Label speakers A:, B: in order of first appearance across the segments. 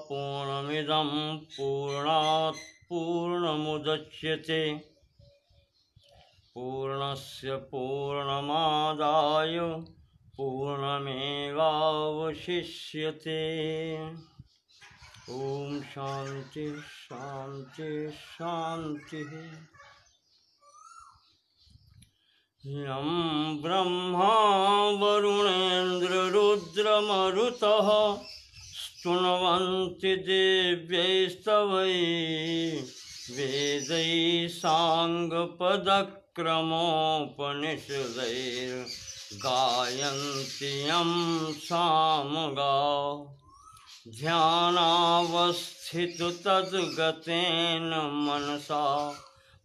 A: पूर्णमिदं पूर्णात् पूर्णमुदच्यते पूर्णस्य पूर्णमादाय पूर्णमेवावशिष्यते। ओम शांति शांति शांति। यं ब्रह्मा वरुणेन्द्ररुद्रमरुतः स्तुवन्ति दिव्यैस्तवैः वेदैः साङ्गपदक्रमोपनिषदैर्गायन्ति यं सामगाः ध्यानावस्थित तद्गतेन मनसा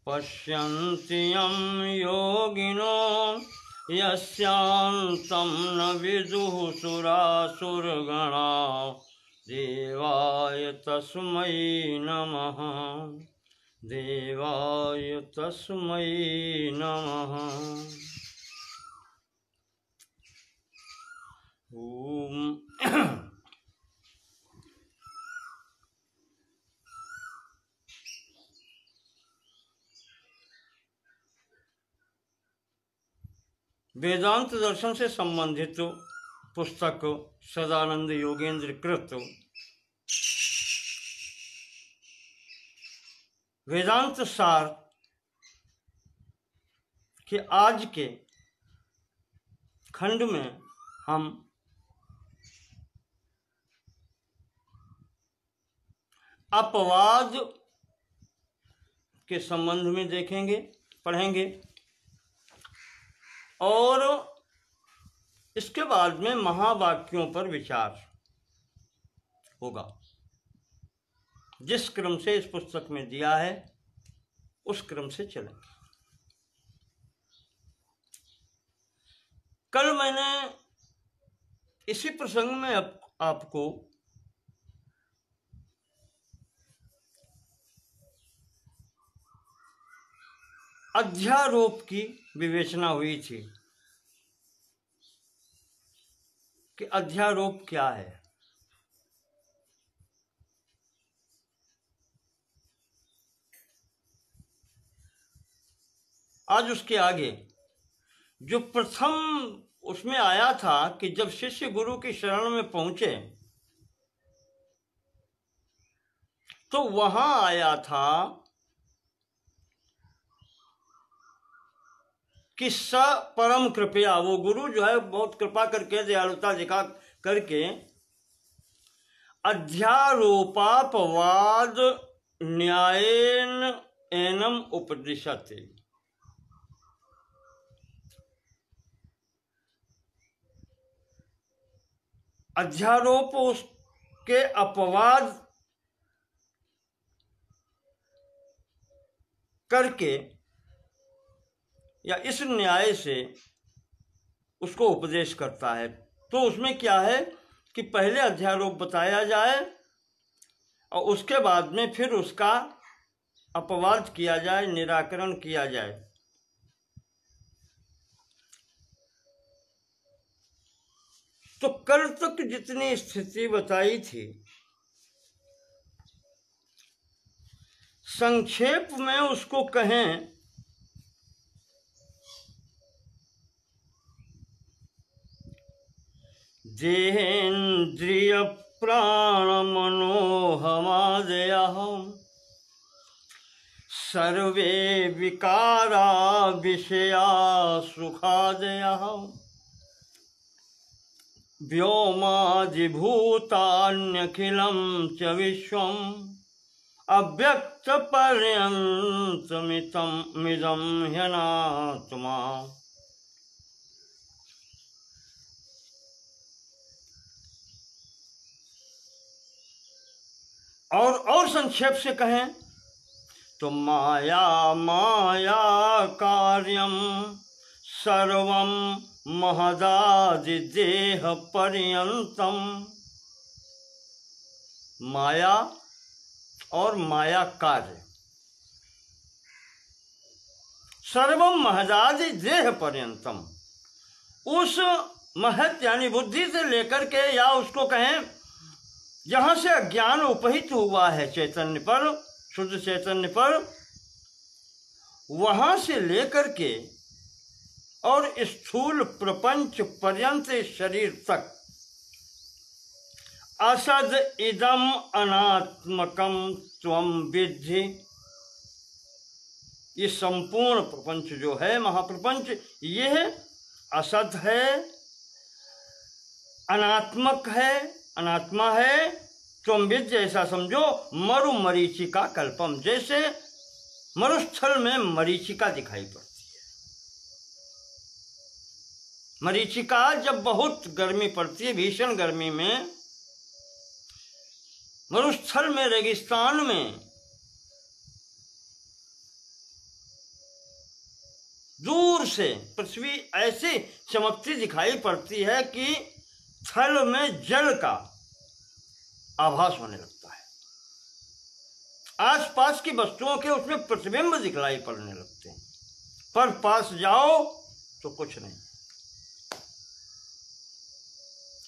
A: पश्यन्ति यं योगिनो यस्यान्तं न विदुः सुरासुरगणा देवाय तस्मै नमः देवाय तस्मै नमः। ओम वेदांत दर्शन से संबंधित पुस्तक सदानंद योगेंद्र कृत वेदांत सार के आज के खंड में हम अपवाद के संबंध में देखेंगे, पढ़ेंगे और इसके बाद में महावाक्यों पर विचार होगा। जिस क्रम से इस पुस्तक में दिया है उस क्रम से चलेंगे। कल मैंने इसी प्रसंग में आपको अध्यारोप की विवेचना हुई थी कि अध्यारोप क्या है। आज उसके आगे जो प्रथम उसमें आया था कि जब शिष्य गुरु की शरण में पहुंचे तो वहां आया था कि स परम कृपया, वो गुरु जो है बहुत कृपा करके दयालुता दिखा करके अध्यारोपापवाद न्यायेन एनम उपदिशते, अध्यारोप उसके अपवाद करके या इस न्याय से उसको उपदेश करता है। तो उसमें क्या है कि पहले अध्यारोप बताया जाए और उसके बाद में फिर उसका अपवाद किया जाए, निराकरण किया जाए। तो कल तक जितनी स्थिति बताई थी संक्षेप में उसको कहें देहेन्द्रिय प्राण मनोहमादयः सर्वे विकारा विषया सुखादयः व्योमादिभूतान्यखिलं च विश्वम् अव्यक्तपर्यन्तमिदं ह्यनात्मा। और संक्षेप से कहें तो माया माया कार्यम सर्वम महदादि देह पर्यंतम। माया और माया कार्य सर्वम महदादि देह पर्यंतम, उस महत यानी बुद्धि से लेकर के, या उसको कहें जहां से अज्ञान उपहित हुआ है चैतन्य पर, शुद्ध चैतन्य पर, वहां से लेकर के और स्थूल प्रपंच पर्यंत शरीर तक असद इदम अनात्मकम त्वम विद्धि, ये संपूर्ण प्रपंच जो है, महाप्रपंच, यह असत है, अनात्मक है, अनात्मा है। त्वम विद्धि, ऐसा समझो मरु मरीचिका कल्पम, जैसे मरुस्थल में मरीचिका दिखाई पड़ती है। मरीचिका जब बहुत गर्मी पड़ती है, भीषण गर्मी में, मरुस्थल में, रेगिस्तान में दूर से पृथ्वी ऐसे चमकती दिखाई पड़ती है कि थल में जल का आभास होने लगता है। आसपास की वस्तुओं के उसमें प्रतिबिंब दिखलाई पड़ने लगते हैं, पर पास जाओ तो कुछ नहीं।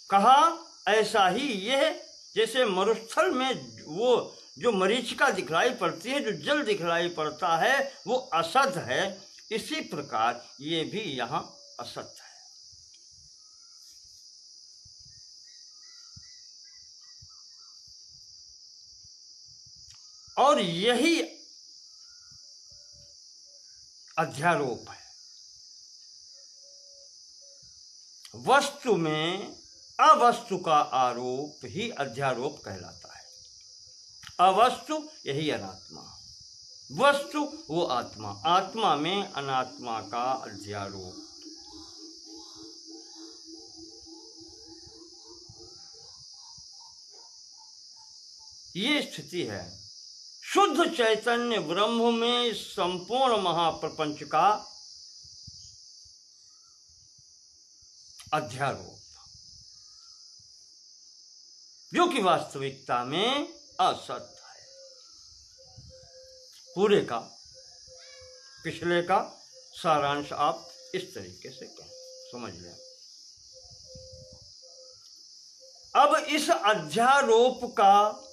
A: कहा ऐसा ही यह, जैसे मरुस्थल में वो जो मरीचिका दिखलाई पड़ती है, जो जल दिखलाई पड़ता है, वो असत है, इसी प्रकार ये भी यहाँ असत है। और यही अध्यारोप है। वस्तु में अवस्तु का आरोप ही अध्यारोप कहलाता है। अवस्तु यही अनात्मा, वस्तु वो आत्मा, आत्मा में अनात्मा का अध्यारोप। ये स्थिति है शुद्ध चैतन्य ब्रह्म में संपूर्ण महाप्रपंच का अध्यारोप, जो कि वास्तविकता में असत है। पूरे का, पिछले का सारांश आप इस तरीके से कहें, समझ लें। अब इस अध्यारोप का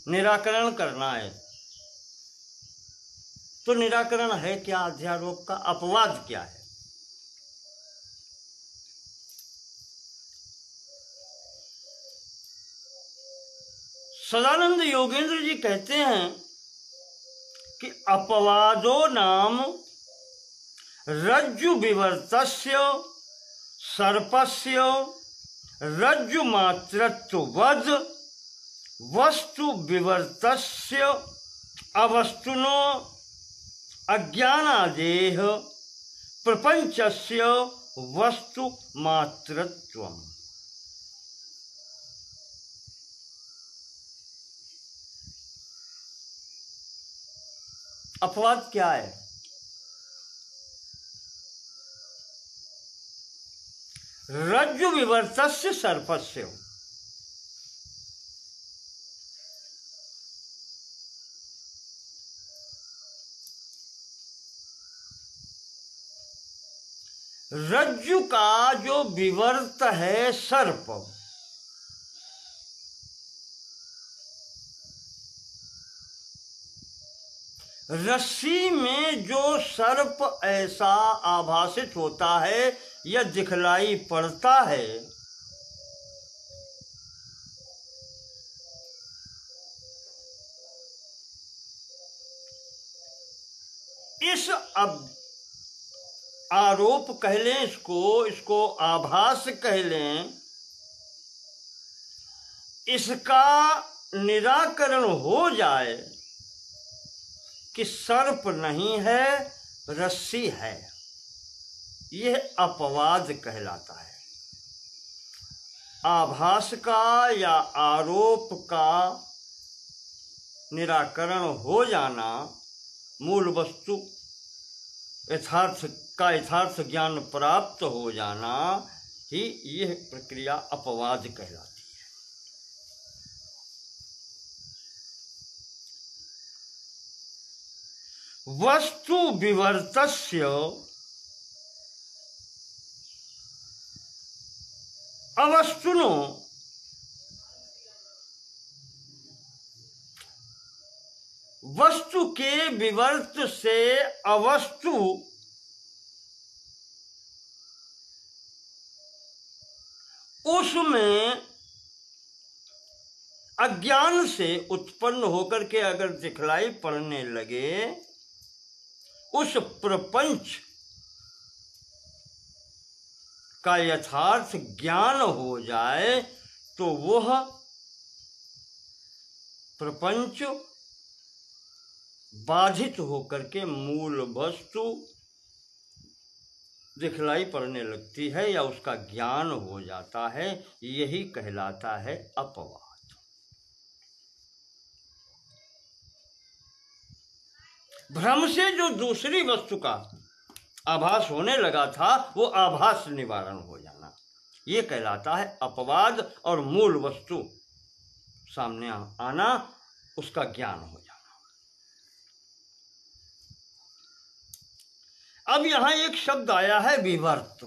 A: निराकरण करना है, तो निराकरण है क्या अध्यारोप का? अपवाद क्या है? सदानंद योगेंद्र जी कहते हैं कि अपवादो नाम रज्जु विवर्तस्य सर्पस्य रज्जु मात्रत्ववद वस्तु विवर्तस्य अवस्तुनो अज्ञानादेह प्रपंचस्य वस्तु मात्रत्वम्। अपवाद क्या है? रज्जु विवर्तस्य सर्पस्य, रज्जु का जो विवर्त है सर्प, रस्सी में जो सर्प ऐसा आभासित होता है या दिखलाई पड़ता है, इस आरोप कह लें, इसको आभास कह लें, इसका निराकरण हो जाए कि सर्प नहीं है, रस्सी है, यह अपवाद कहलाता है। आभास का या आरोप का निराकरण हो जाना, मूल वस्तु यथार्थ ज्ञान प्राप्त हो जाना ही यह प्रक्रिया अपवाद कहलाती है। वस्तु विवर्तस्य अवस्तुनो वस्तु के विवर्त से अवस्तु उसमें अज्ञान से उत्पन्न होकर के अगर दिखलाई पड़ने लगे, उस प्रपंच का यथार्थ ज्ञान हो जाए तो वह प्रपंच बाधित होकर के मूल वस्तु दिखलाई पड़ने लगती है या उसका ज्ञान हो जाता है। यही कहलाता है अपवाद। भ्रम से जो दूसरी वस्तु का आभास होने लगा था वो आभास निवारण हो जाना, ये कहलाता है अपवाद। और मूल वस्तु सामने आना, उसका ज्ञान हो जाना। अब यहां एक शब्द आया है विवर्त।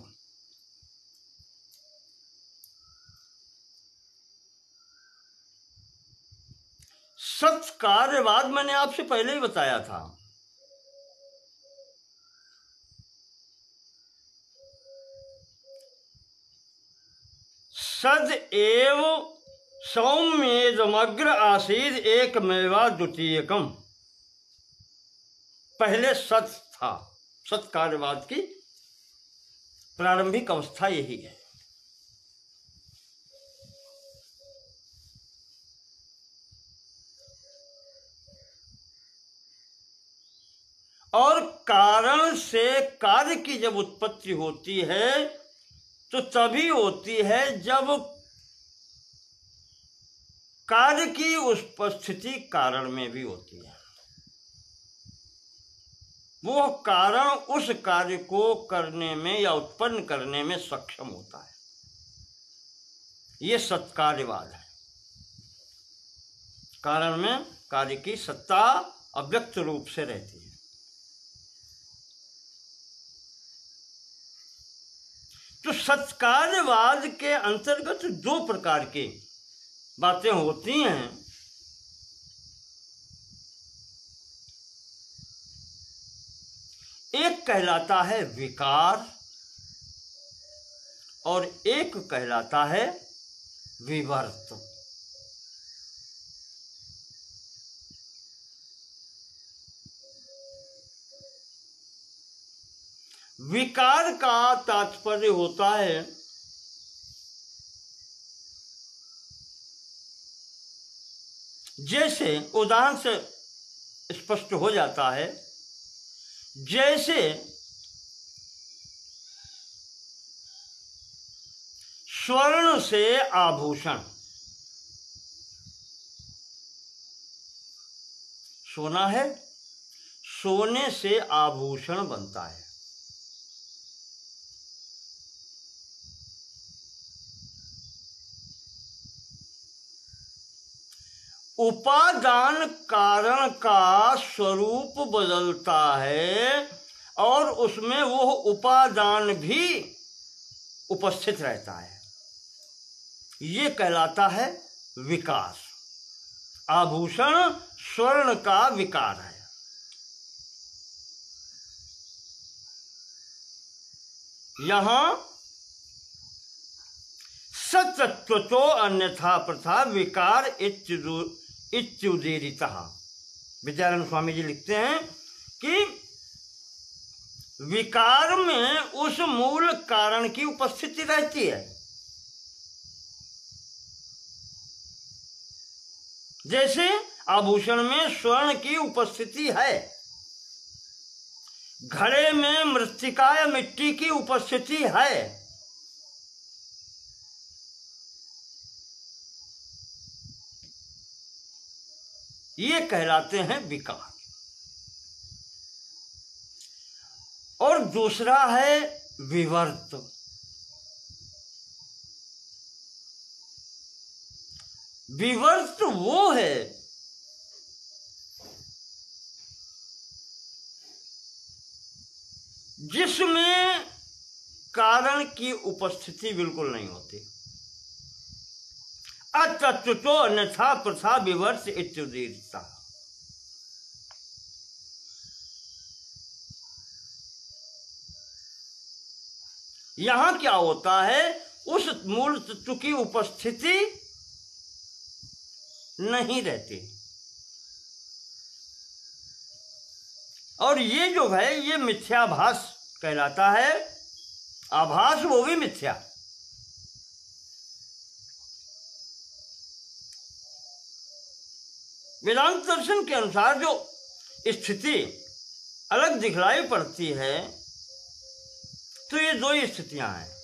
A: सत्कार्यवाद मैंने आपसे पहले ही बताया था। सद एव सौम्येदमग्र आसीद एकमेवा द्वितीयकम। पहले सत था। सत्कार्यवाद की प्रारंभिक अवस्था यही है। और कारण से कार्य की जब उत्पत्ति होती है तो तभी होती है जब कार्य की उपस्थिति कारण में भी होती है। वो कारण उस कार्य को करने में या उत्पन्न करने में सक्षम होता है। ये सत्कार्यवाद है। कारण में कार्य की सत्ता अव्यक्त रूप से रहती है। तो सत्कार्यवाद के अंतर्गत दो प्रकार की बातें होती हैं। एक कहलाता है विकार और एक कहलाता है विवर्त। विकार का तात्पर्य होता है जैसे उदाहरण से स्पष्ट हो जाता है, जैसे स्वर्ण से आभूषण, सोना है, सोने से आभूषण बनता है। उपादान कारण का स्वरूप बदलता है और उसमें वो उपादान भी उपस्थित रहता है। ये कहलाता है विकार। आभूषण स्वर्ण का विकार है। यहां सतत्व तो अन्यथा प्रथा विकार इत्युदीरितः। विद्यारण्य स्वामी जी लिखते हैं कि विकार में उस मूल कारण की उपस्थिति रहती है। जैसे आभूषण में स्वर्ण की उपस्थिति है, घड़े में मृत्तिका या मिट्टी की उपस्थिति है। ये कहलाते हैं विकार। और दूसरा है विवर्त। विवर्त वो है जिसमें कारण की उपस्थिति बिल्कुल नहीं होती। अतत्व तो अन्यथा प्रथा विवर्ष इत्युदीरता। यहां क्या होता है, उस मूल तत्व की उपस्थिति नहीं रहती, और ये जो है ये मिथ्याभास कहलाता है। आभास वो भी मिथ्या। वेदांत दर्शन के अनुसार जो स्थिति अलग दिखलाई पड़ती है, तो ये दो ही स्थितियां हैं।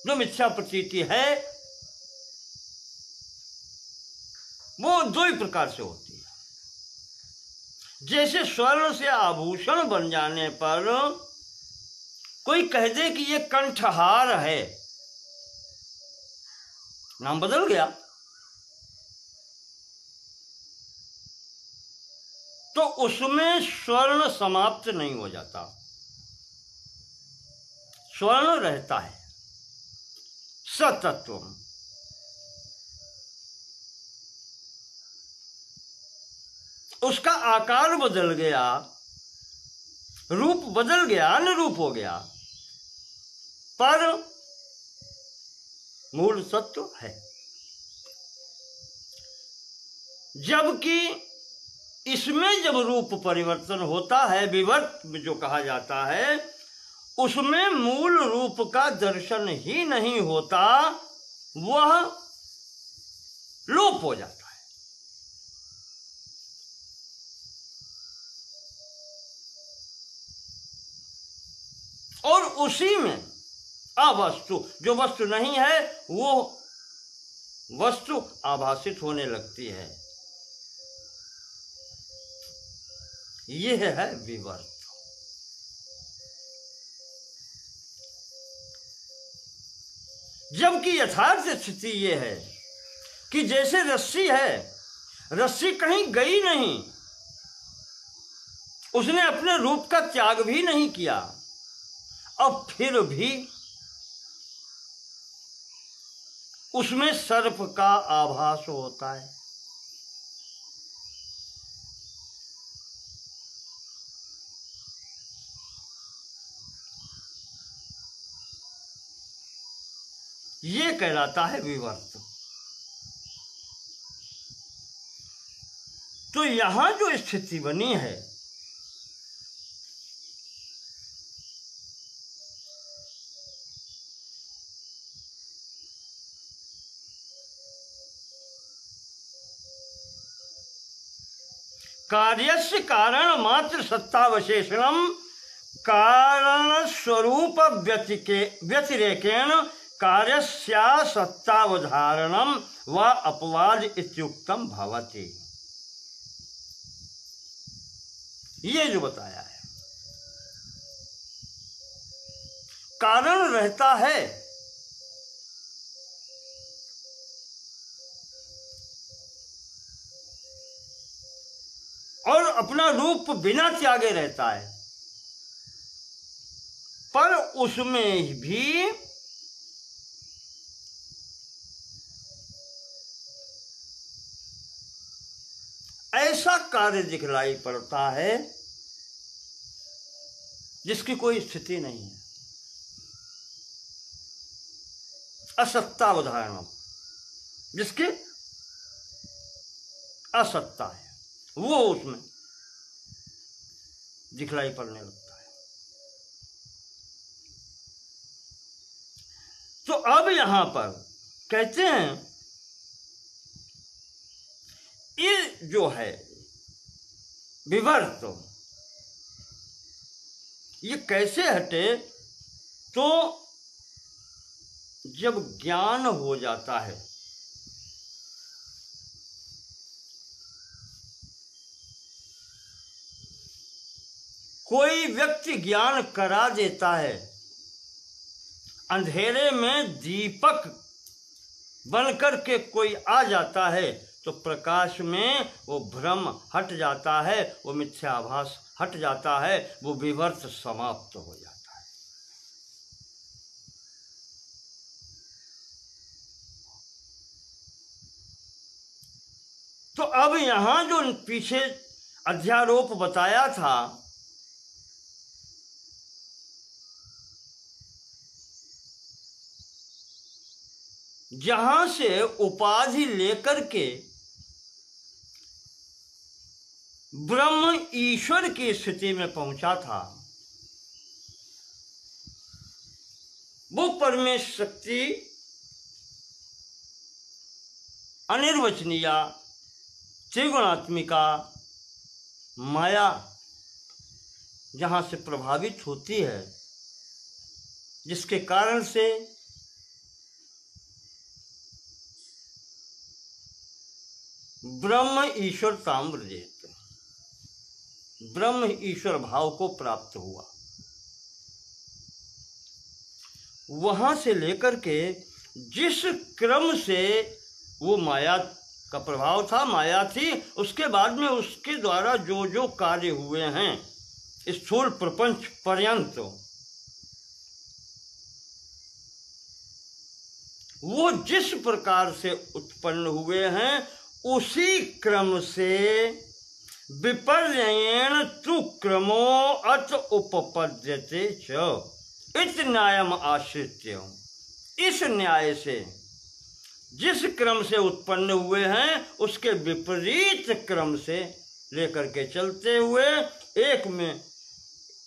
A: जो मिथ्या प्रतीति है वो दो ही प्रकार से होती है। जैसे स्वर्ण से आभूषण बन जाने पर कोई कह दे कि ये कंठहार है, नाम बदल गया, तो उसमें स्वर्ण समाप्त नहीं हो जाता, स्वर्ण रहता है। सतत्व उसका आकार बदल गया, रूप बदल गया, अनुरूप हो गया, पर मूल सत्व है। जबकि इसमें जब रूप परिवर्तन होता है, विवर्त जो कहा जाता है, उसमें मूल रूप का दर्शन ही नहीं होता, वह लोप हो जाता है। और उसी में अवस्तु, जो वस्तु नहीं है वो वस्तु आभासित होने लगती है। यह है विवर्त। जबकि यथार्थ स्थिति यह है कि जैसे रस्सी है, रस्सी कहीं गई नहीं, उसने अपने रूप का त्याग भी नहीं किया, अब फिर भी उसमें सर्प का आभास होता है। ये कहलाता है विवर्त। तो यहां जो स्थिति बनी है, कार्यस्य कारण मात्र सत्तावशेषणम कारण स्वरूप व्यतिरेकेण कार्यस्या सत्तावधारणम व अपवाद इत्युक्तम भवति। ये जो बताया है, कारण रहता है, और अपना रूप बिना त्यागे रहता है, पर उसमें भी ऐसा कार्य दिखलाई पड़ता है जिसकी कोई स्थिति नहीं है। असत्तावधारण, जिसकी असत्ता है, वो उसमें दिखलाई पड़ने लगता है। तो अब यहां पर कहते हैं ये जो है विवर्त, ये कैसे हटे, तो जब ज्ञान हो जाता है, कोई व्यक्ति ज्ञान करा देता है, अंधेरे में दीपक बनकर के कोई आ जाता है, तो प्रकाश में वो भ्रम हट जाता है, वो मिथ्याभास हट जाता है, वो विवर्त समाप्त हो जाता है। तो अब यहाँ जो पीछे अध्यारोप बताया था, जहां से उपाधि लेकर के ब्रह्म ईश्वर की स्थिति में पहुंचा था, वो परमेश्वर शक्ति अनिर्वचनीय त्रिगुणात्मिका माया जहाँ से प्रभावित होती है, जिसके कारण से ब्रह्म ईश्वर ताम्रजेत, ब्रह्म ईश्वर भाव को प्राप्त हुआ। वहाँ से लेकर के जिस क्रम से वो माया का प्रभाव था, माया थी, उसके बाद में उसके द्वारा जो जो कार्य हुए हैं स्थूल प्रपंच पर्यंत, वो जिस प्रकार से उत्पन्न हुए हैं उसी क्रम से विपर्ययेण तु क्रमो अत उपपद्यते च इस न्यायम आश्रित्य। इस न्याय से जिस क्रम से उत्पन्न हुए हैं उसके विपरीत क्रम से लेकर के चलते हुए एक में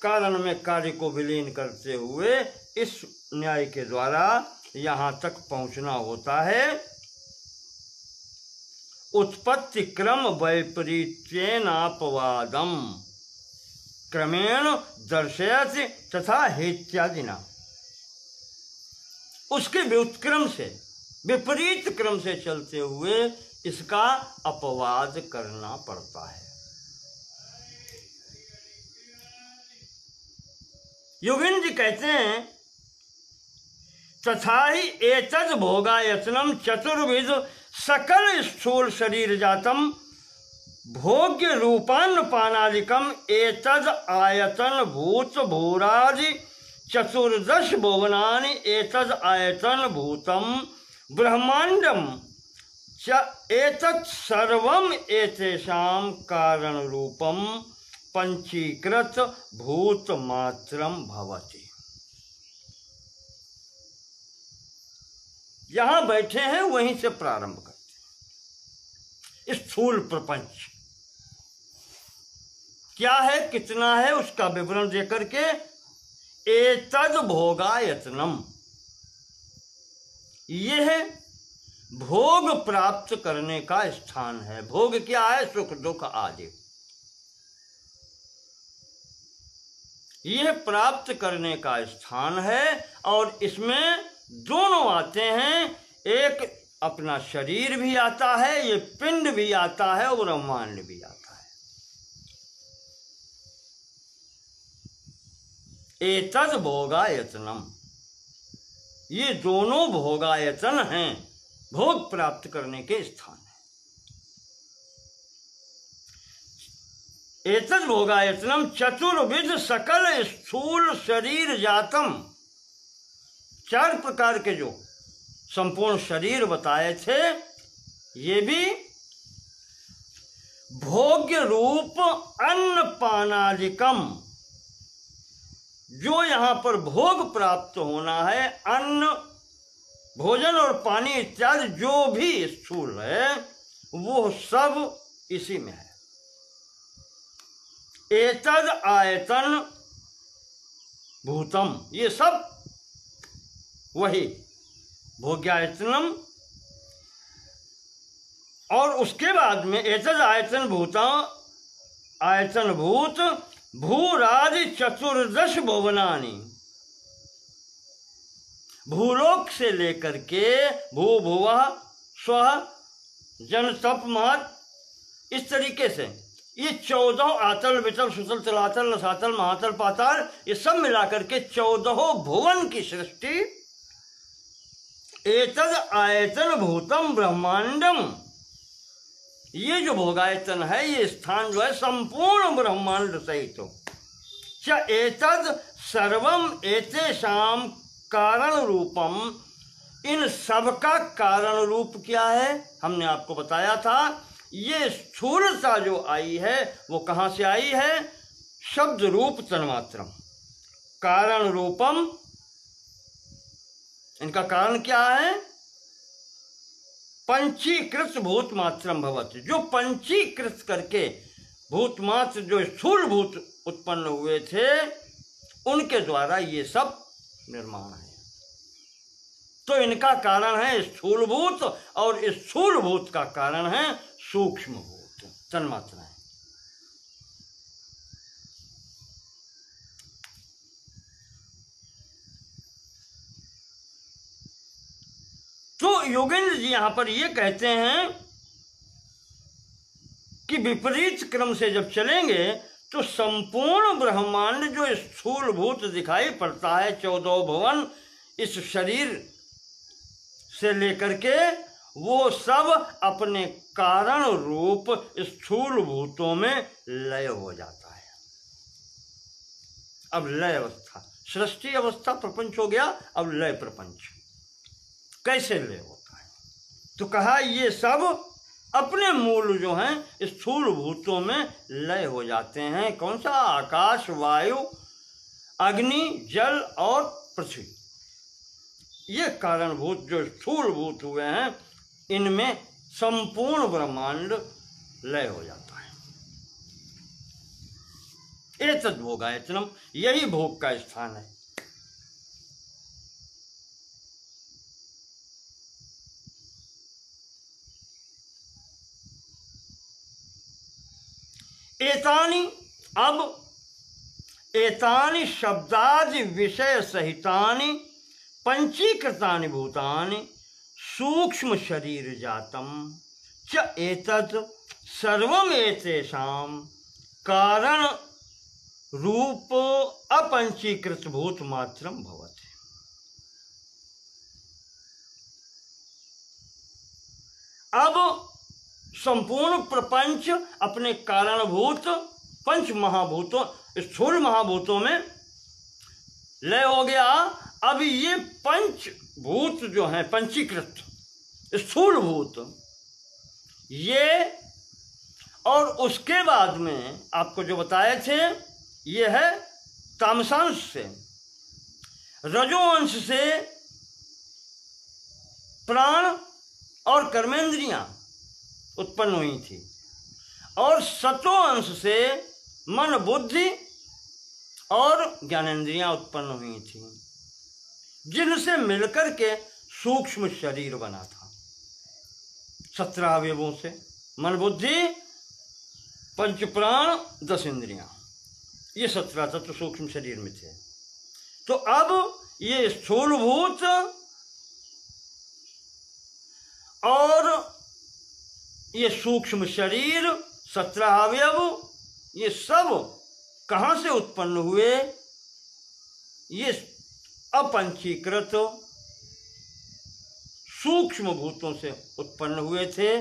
A: कारण में कार्य को विलीन करते हुए इस न्याय के द्वारा यहाँ तक पहुँचना होता है। उत्पत्ति क्रम वैपरीत्येनापवादम क्रमेण दर्शयति तथा हेत्यादिना। उसके व्युत्क्रम से विपरीत क्रम से चलते हुए इसका अपवाद करना पड़ता है। योगिन जी कहते हैं तथा ही एतद् भोगायतनम चतुर्विध सकल स्थूल शरीर जातम भोग्य रूपान्न पानादिकम एतद् आयतन भूत भूरादि चतुर्दश भुवनानि एतद् आयतन भूतम ब्रह्मांडम च एतत् सर्वम एतेषां कारण रूपम पंचीकृत भूत मात्रम भवति। यहाँ बैठे हैं वहीं से प्रारंभ करते हैं। स्थूल प्रपंच क्या है, कितना है, उसका विवरण देकर के एतद् भोगायतनम, यह भोग प्राप्त करने का स्थान है। भोग क्या है, सुख दुख आदि, यह प्राप्त करने का स्थान है। और इसमें दोनों आते हैं, एक अपना शरीर भी आता है, ये पिंड भी आता है और ब्रह्मांड भी आता है। एतद् भोगायतनम, ये दोनों भोगायतन हैं, भोग प्राप्त करने के स्थान है। एतद् भोगायतनम चतुर्विध सकल स्थूल शरीर जातम, चार प्रकार के जो संपूर्ण शरीर बताए थे, ये भी भोग्य रूप अन्न पानादिकम, जो यहाँ पर भोग प्राप्त होना है, अन्न भोजन और पानी इत्यादि जो भी स्थूल है वो सब इसी में है। एतद् आयतन भूतम, ये सब वही भोग्यायतनम। और उसके बाद में एतद् आयतन भूतम, आयतन भूत भूरादि चतुर्दश भुवनानि, भूलोक से लेकर के भू भुवः स्वः जन तप महत्, इस तरीके से ये 14 आतल वितल सुतल तलातल रसातल महातल पाताल, ये सब मिलाकर के 14 भुवन की सृष्टि। एतद् आयतन भूतम ब्रह्मांडम, ये जो भोगायतन है, ये स्थान जो है संपूर्ण ब्रह्मांड सहित हो। च एतद् सर्वम एतेषां कारण रूपम, इन सब का कारण रूप क्या है, हमने आपको बताया था ये स्थूलता जो आई है वो कहाँ से आई है? शब्द रूप तन्मात्रम कारण रूपम। इनका कारण क्या है? पंचीकृत भूत मात्रम भवति। जो पंचीकृत करके भूत मात्र जो स्थूल भूत उत्पन्न हुए थे उनके द्वारा ये सब निर्माण है। तो इनका कारण है स्थूल भूत और स्थूल भूत का कारण है सूक्ष्म भूत तन्मात्राएं। तो योगेंद्र जी यहां पर ये कहते हैं कि विपरीत क्रम से जब चलेंगे तो संपूर्ण ब्रह्मांड जो स्थूल भूत दिखाई पड़ता है, 14 भवन इस शरीर से लेकर के, वो सब अपने कारण रूप स्थूल भूतों में लय हो जाता है। अब लय अवस्था, सृष्टि अवस्था प्रपंच हो गया, अब लय प्रपंच कैसे लय होता है? तो कहा ये सब अपने मूल जो हैं स्थूल भूतों में लय हो जाते हैं। कौन सा? आकाश, वायु, अग्नि, जल और पृथ्वी। ये कारणभूत जो स्थूल भूत हुए हैं इनमें संपूर्ण ब्रह्मांड लय हो जाता है। एतद् भोगायतनम, यही भोग का स्थान है। एतानि, अब एतानि शब्दादि विषय सहितानि पंचीकृतानि भूतानि सूक्ष्म शरीर जातम च एतत् सर्वम एतेषां कारण रूप अपंचीकृत भूत मात्रम भवति। अब संपूर्ण प्रपंच अपने कारणभूत पंच महाभूतों स्थूल महाभूतों में लय हो गया। अब ये पंच भूत जो हैं पंचीकृत स्थूल भूत, ये और उसके बाद में आपको जो बताए थे ये है तामसांश से, रजोवंश से प्राण और कर्मेंद्रियां उत्पन्न हुई थी और सत्वंश से मन, बुद्धि और ज्ञानेंद्रियां उत्पन्न हुई थी, जिनसे मिलकर के सूक्ष्म शरीर बना था। 17 अवयवों से मन, बुद्धि, पंच प्राण, 10 इंद्रियां, ये 17 तत्व सूक्ष्म शरीर में थे। तो अब ये स्थूलभूत और ये सूक्ष्म शरीर 17 अवयव, ये सब कहाँ से उत्पन्न हुए? ये अपंचीकृत सूक्ष्म भूतों से उत्पन्न हुए थे,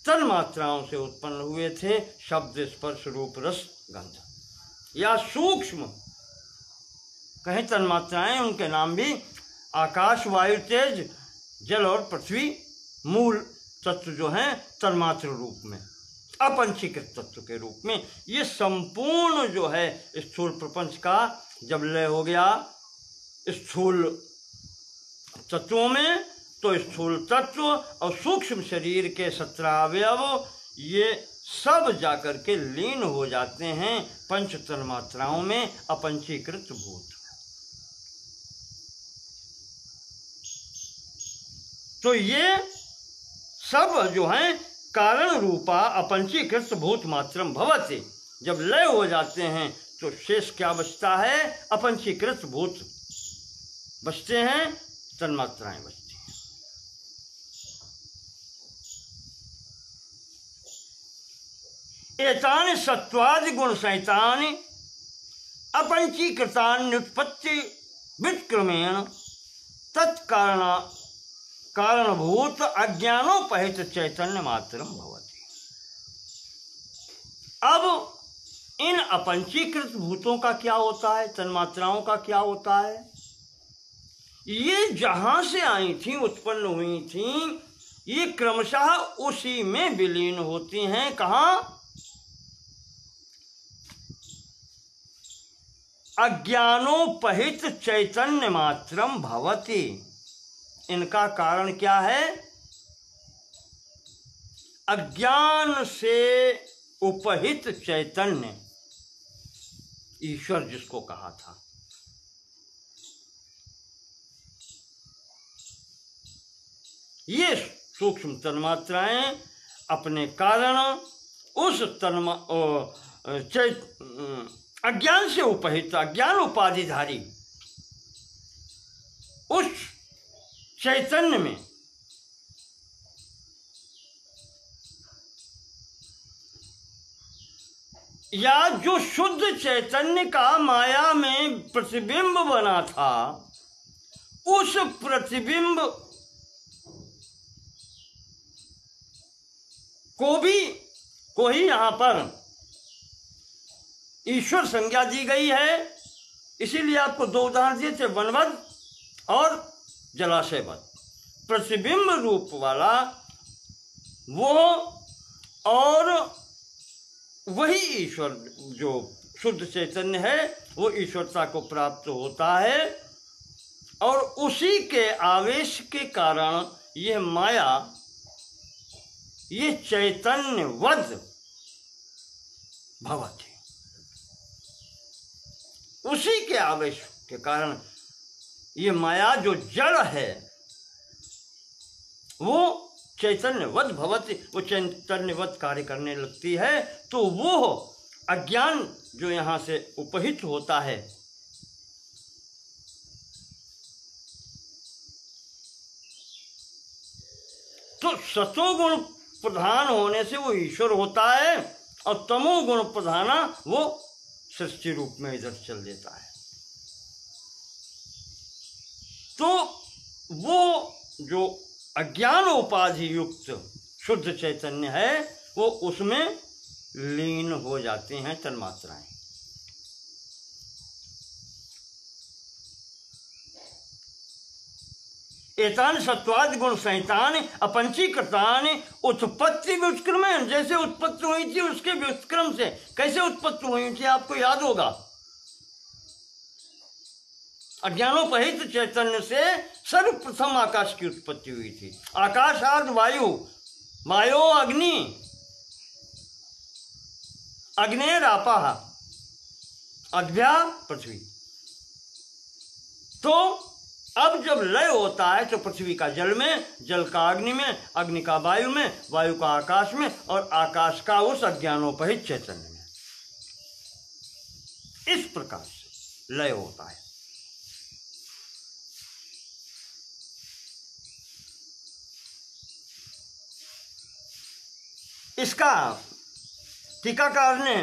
A: तन्मात्राओं से उत्पन्न हुए थे। शब्द, स्पर्श, रूप, रस, गंध, या सूक्ष्म कहें तन्मात्राएं, उनके नाम भी आकाश, वायु, तेज, जल और पृथ्वी मूल तत्व जो हैं तन्मात्र रूप में, अपंचीकृत तत्व के रूप में। ये संपूर्ण जो है स्थूल प्रपंच का जब लय हो गया स्थूल तत्वों में, तो स्थूल तत्व और सूक्ष्म शरीर के 17 अवयव ये सब जाकर के लीन हो जाते हैं पंच तन्मात्राओं में, अपंचीकृत भूत। तो ये सब जो हैं कारण रूपा अपंचीकृत भूत मात्रम भवति। जब लय हो जाते हैं तो शेष क्या बचता है? अपंचीकृत भूत बचते हैं, तन्मात्राएं बचती हैं। एतानि सत्वादि गुण सहितानि अपंचीकृतानि उत्पत्ति विक्रमेण तत्कारण कारणभूत अज्ञानोपहित चैतन्य मात्रम भवति। अब इन अपंचीकृत भूतों का क्या होता है? तन्मात्राओं का क्या होता है? ये जहां से आई थी, उत्पन्न हुई थी, ये क्रमशः उसी में विलीन होती हैं। कहाँ? अज्ञानोपहित चैतन्य मात्रम भवति। इनका कारण क्या है? अज्ञान से उपहित चैतन्य, ईश्वर जिसको कहा था। ये सूक्ष्म तन्मात्राएं अपने कारण उस अज्ञान से उपहित, अज्ञान उपाधिधारी उस चैतन्य में या जो शुद्ध चैतन्य का माया में प्रतिबिंब बना था, उस प्रतिबिंब को ही यहाँ पर ईश्वर संज्ञा दी गई है। इसीलिए आपको दो उदाहरण दिए थे, वनवद और जलाशयवद। प्रतिबिंब रूप वाला वो और वही ईश्वर जो शुद्ध चैतन्य है, वो ईश्वरता को प्राप्त होता है। और उसी के आवेश के कारण ये माया, ये चैतन्यवद भवति। उसी के आवेश के कारण ये माया जो जड़ है वो चैतन्यवद भवति, वो चैतन्यवद कार्य करने लगती है। तो वो अज्ञान जो यहाँ से उपहित होता है, तो सतोगुण प्रधान होने से वो ईश्वर होता है, और तमोगुण प्रधाना वो सृष्टि रूप में इधर चल देता है। तो वो जो अज्ञान उपाधि युक्त शुद्ध चैतन्य है, वो उसमें लीन हो जाती हैं तन्मात्राएं। एतान सत्वादि गुण संहितान अपंचीकृतान उत्पत्ति व्युत्क्रमण। जैसे उत्पत्ति हुई थी उसके व्युत्क्रम से, कैसे उत्पत्ति हुई थी आपको याद होगा। अज्ञानोपहित चैतन्य से सर्वप्रथम आकाश की उत्पत्ति हुई थी। आकाशाद वायु, वायो अग्नि, अग्नेरापः, अद्भ्या पृथ्वी। तो अब जब लय होता है तो पृथ्वी का जल में, जल का अग्नि में, अग्नि का वायु में, वायु का आकाश में, और आकाश का उस अज्ञानोपहित चैतन्य में। इस प्रकार से लय होता है। इसका टीकाकार ने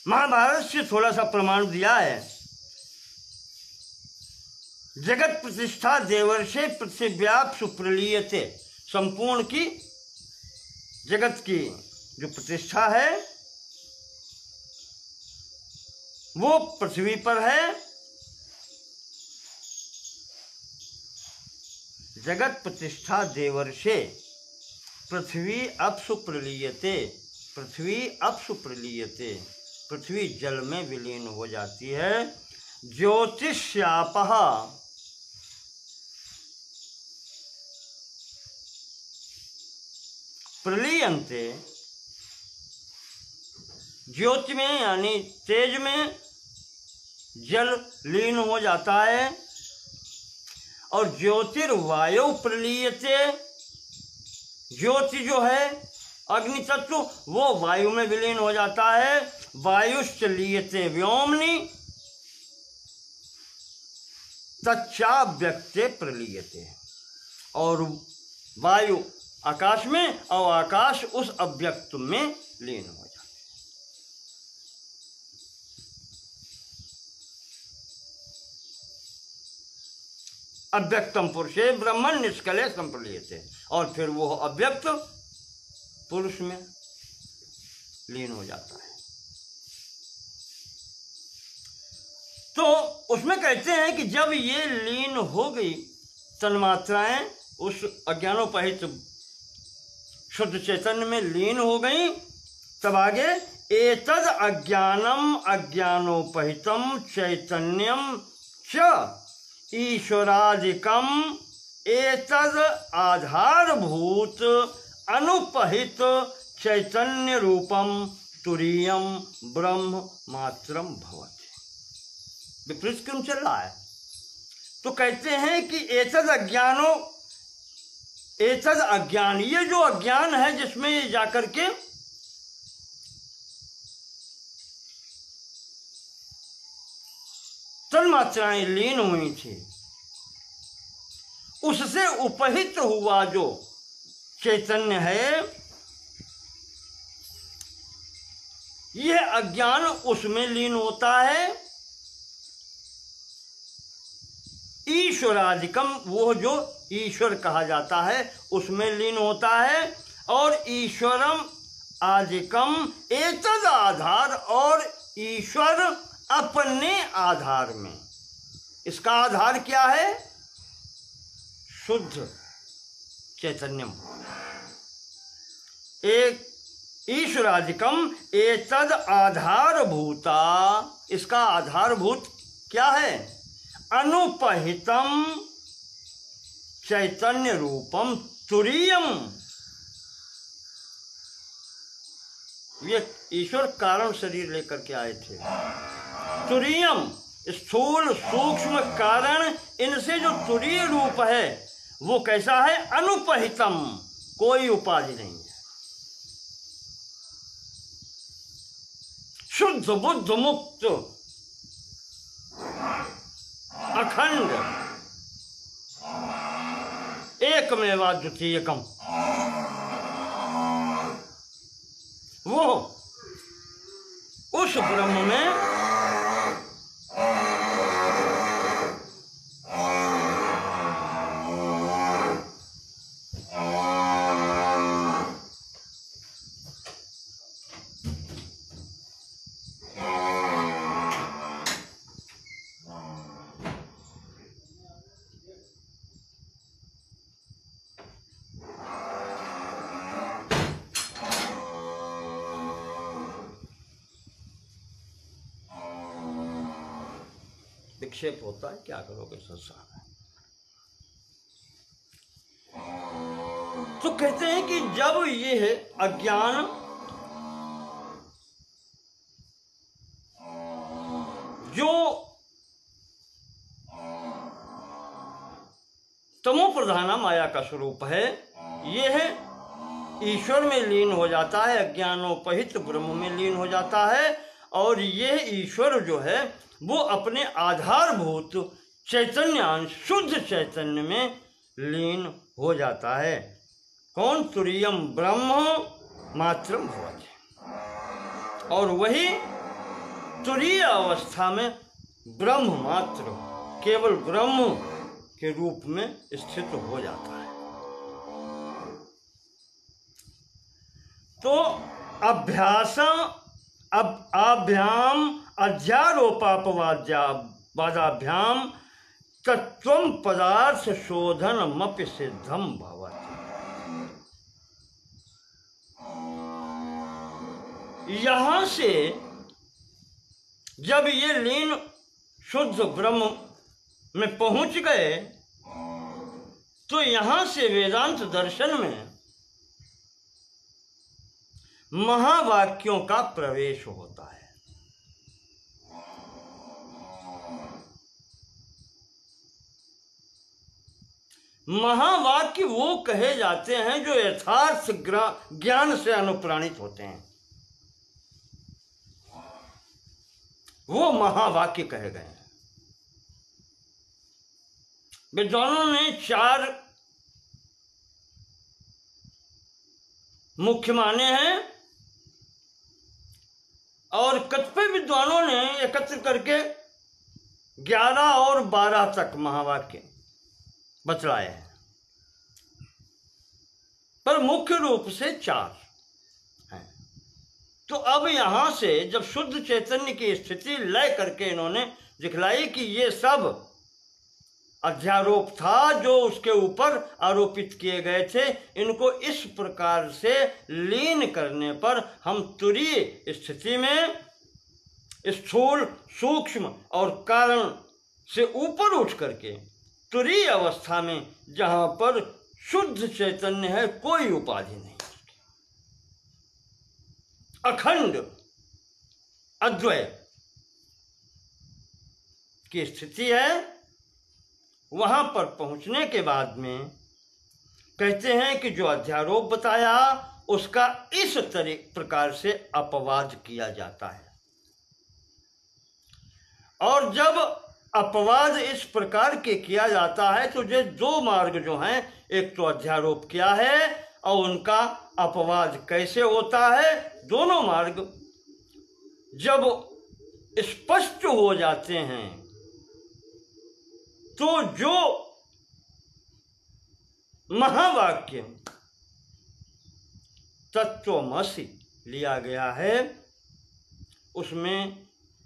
A: महाभारत से थोड़ा सा प्रमाण दिया है। जगत प्रतिष्ठा देवर्षे पृथिव्याप सुप्रलीयते। संपूर्ण की जगत की जो प्रतिष्ठा है वो पृथ्वी पर है। जगत प्रतिष्ठा देवर्षे पृथ्वी अपसु प्रलीयते। पृथ्वी अपसु प्रलीयते, पृथ्वी जल में विलीन हो जाती है। ज्योतिष्यापः प्रलीयन्ते। ज्योति में यानी तेज में जल लीन हो जाता है। और ज्योतिर्वायु प्रलीयते। ज्योति जो है अग्नि तत्व, वो वायु में विलीन हो जाता है। वायुश्च लीयते व्योमनि तच्चाव्यक्ते प्रलीयते। और वायु आकाश में और आकाश उस अव्यक्त में लीन हो जाता है। अव्यक्तम पुरुषे ब्रह्मण निष्कले संप्रलीयते। और फिर वो अव्यक्त पुरुष में लीन हो जाता है। तो उसमें कहते हैं कि जब ये लीन हो गई तन्मात्राएं उस अज्ञानोपहित शुद्ध चैतन्य में लीन हो गई, तब आगे एतद अज्ञानम अज्ञानोपहितम चैतन्यम च ईश्वरादिकम एतद आधारभूत अनुपहित चैतन्य रूपम तुरीयम ब्रह्म मात्रम भवति। विपरीत क्यों चल रहा है? तो कहते हैं कि एतद अज्ञान, ये जो अज्ञान है जिसमें ये जाकर के तन्मात्राएं लीन हुई थी, उससे उपहित हुआ जो चैतन्य है, यह अज्ञान उसमें लीन होता है। ईश्वरादिकम, वो जो ईश्वर कहा जाता है उसमें लीन होता है, और ईश्वरम आदिकम एतद आधार, और ईश्वर अपने आधार में। इसका आधार क्या है? शुद्ध चैतन्यम। एक ईश्वरादिकम एतद आधारभूता, इसका आधारभूत क्या है? अनुपहितम चैतन्य रूपम तुरीयम। ये ईश्वर कारण शरीर लेकर के आए थे। तुरीयम स्थूल सूक्ष्म कारण, इनसे जो तुरीय रूप है वो कैसा है? अनुपहितम, कोई उपाधि नहीं है, शुद्ध बुद्ध मुक्त अखंड एकमेवाद्वितीयकम। वो उस ब्रह्म में विक्षेप होता है, क्या करोगे संसार में। तो कहते हैं कि जब ये है अज्ञान जो तमो प्रधाना माया का स्वरूप है, यह ईश्वर में लीन हो जाता है, अज्ञानोपहित ब्रह्म में लीन हो जाता है, और यह ईश्वर जो है वो अपने आधारभूत चैतन्य शुद्ध चैतन्य में लीन हो जाता है। कौन? तुरीयम ब्रह्म मात्रम भवति। और वही तुरीय अवस्था में ब्रह्म मात्र, केवल ब्रह्म के रूप में स्थित हो जाता है। तो आभ्याम अध्यारोपापवादाभ्याम तत्वम पदार्थ शोधनमपि सिद्धम भवति। यहाँ से जब ये लीन शुद्ध ब्रह्म में पहुंच गए, तो यहाँ से वेदांत दर्शन में महावाक्यों का प्रवेश होता है। महावाक्य वो कहे जाते हैं जो यथार्थ ज्ञान से अनुप्राणित होते हैं, वो महावाक्य कहे गए हैं। विद्वानों ने 4 मुख्य माने हैं, और कतिपय विद्वानों ने एकत्र करके 11 और 12 तक महावाक्य बतलाए हैं, पर मुख्य रूप से 4 हैं। तो अब यहां से जब शुद्ध चैतन्य की स्थिति लय करके इन्होंने दिखलाई कि ये सब अध्यारोप था जो उसके ऊपर आरोपित किए गए थे। इनको इस प्रकार से लीन करने पर हम तुरीय स्थिति में, स्थूल, सूक्ष्म और कारण से ऊपर उठ करके तुरीय अवस्था में, जहाँ पर शुद्ध चैतन्य है, कोई उपाधि नहीं, अखंड अद्वय की स्थिति है, वहां पर पहुंचने के बाद में कहते हैं कि जो अध्यारोप बताया उसका इस प्रकार से अपवाद किया जाता है। और जब अपवाद इस प्रकार के किया जाता है तो ये दो मार्ग जो हैं, एक तो अध्यारोप किया है और उनका अपवाद कैसे होता है, दोनों मार्ग जब स्पष्ट हो जाते हैं तो जो महावाक्य तत्वमसि लिया गया है उसमें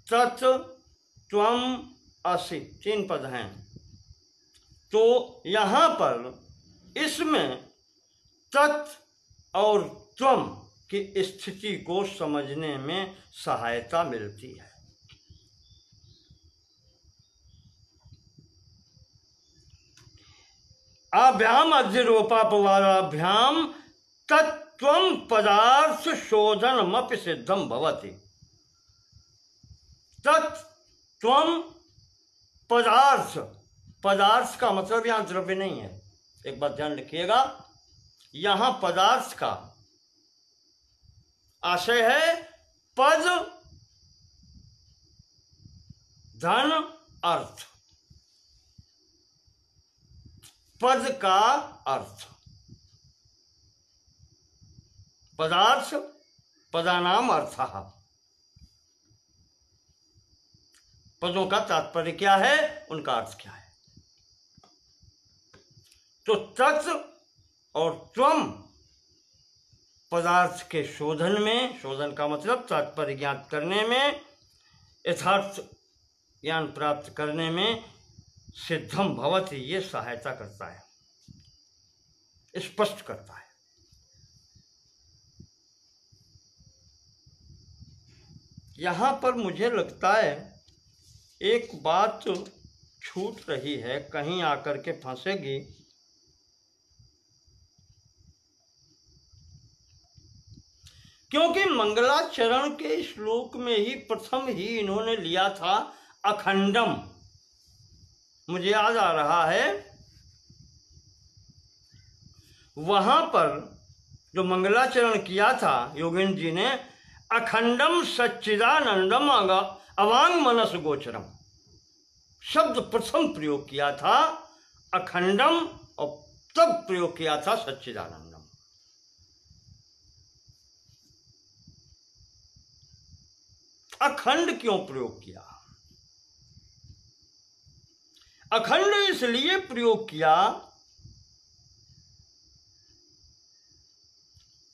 A: तत्, त्वम, असि 3 पद हैं। तो यहाँ पर इसमें तत् और त्वम की स्थिति को समझने में सहायता मिलती है। आभ्याम अध्यरोपापवादाभ्याम तत्त्वं पदार्थ शोधनमपि सिद्धम भवति। तत्त्वं पदार्थ, पदार्थ का मतलब यहाँ द्रव्य नहीं है, एक बात ध्यान रखिएगा। यहाँ पदार्थ का आशय है पद, धन, अर्थ। पद का अर्थ, पदार्थ, पदानाम अर्थः। पदों का तात्पर्य क्या है, उनका अर्थ क्या है। तो तत् और त्वम पदार्थ के शोधन में, शोधन का मतलब तात्पर्य ज्ञात करने में, यथार्थ ज्ञान प्राप्त करने में सिद्धम भवति, ये सहायता करता है, स्पष्ट करता है। यहाँ पर मुझे लगता है एक बात छूट रही है, कहीं आकर के फंसेगी। क्योंकि मंगलाचरण के श्लोक में ही प्रथम ही इन्होंने लिया था अखंडम। मुझे याद आ रहा है वहां पर जो मंगलाचरण किया था योगेंद्र जी ने, अखंडम सच्चिदानंदम अवांग मनस गोचरम शब्द प्रथम प्रयोग किया था, अखंडम, और तब प्रयोग किया था सच्चिदानंदम। अखंड क्यों प्रयोग किया? अखंड इसलिए प्रयोग किया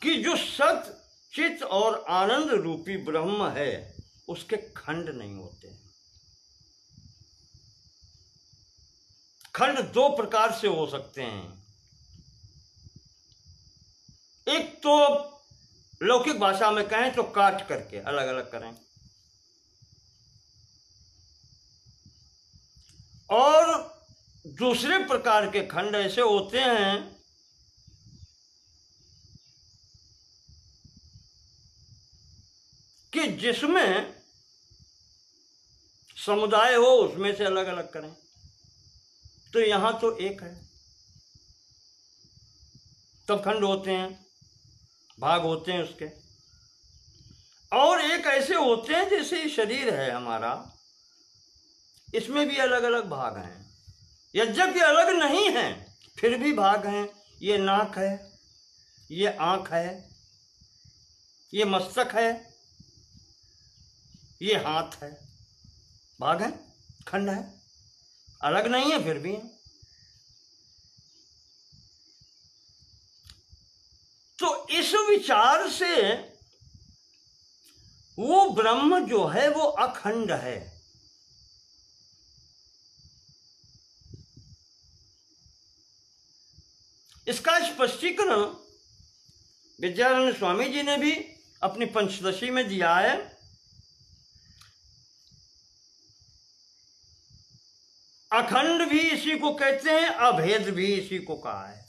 A: कि जो सत, चित और आनंद रूपी ब्रह्म है उसके खंड नहीं होते। खंड 2 प्रकार से हो सकते हैं। एक तो लौकिक भाषा में कहें तो काट करके अलग अलग करें, और दूसरे प्रकार के खंड ऐसे होते हैं कि जिसमें समुदाय हो उसमें से अलग अलग करें। तो यहां तो एक है, तब खंड होते हैं, भाग होते हैं उसके। और एक ऐसे होते हैं जैसे ये शरीर है हमारा, इसमें भी अलग अलग भाग हैं, यद्यपि अलग नहीं हैं फिर भी भाग हैं। ये नाक है, ये आंख है, ये मस्तक है, ये हाथ है, भाग है, खंड है, अलग नहीं है फिर भी। तो इस विचार से वो ब्रह्म जो है वो अखंड है, इसका स्पष्टीकरण विद्यारण्य स्वामी जी ने भी अपनी पंचदशी में दिया है। अखंड भी इसी को कहते हैं, अभेद भी इसी को कहा है।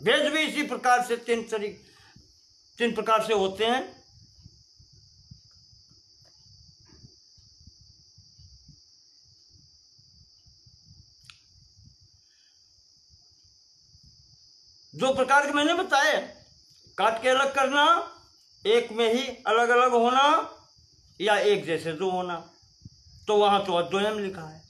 A: भेद भी इसी प्रकार से तीन प्रकार से होते हैं। दो प्रकार के मैंने बताए, काट के अलग करना, एक में ही अलग अलग होना, या एक जैसे दो होना। तो वहां तो अद्वयम लिखा है।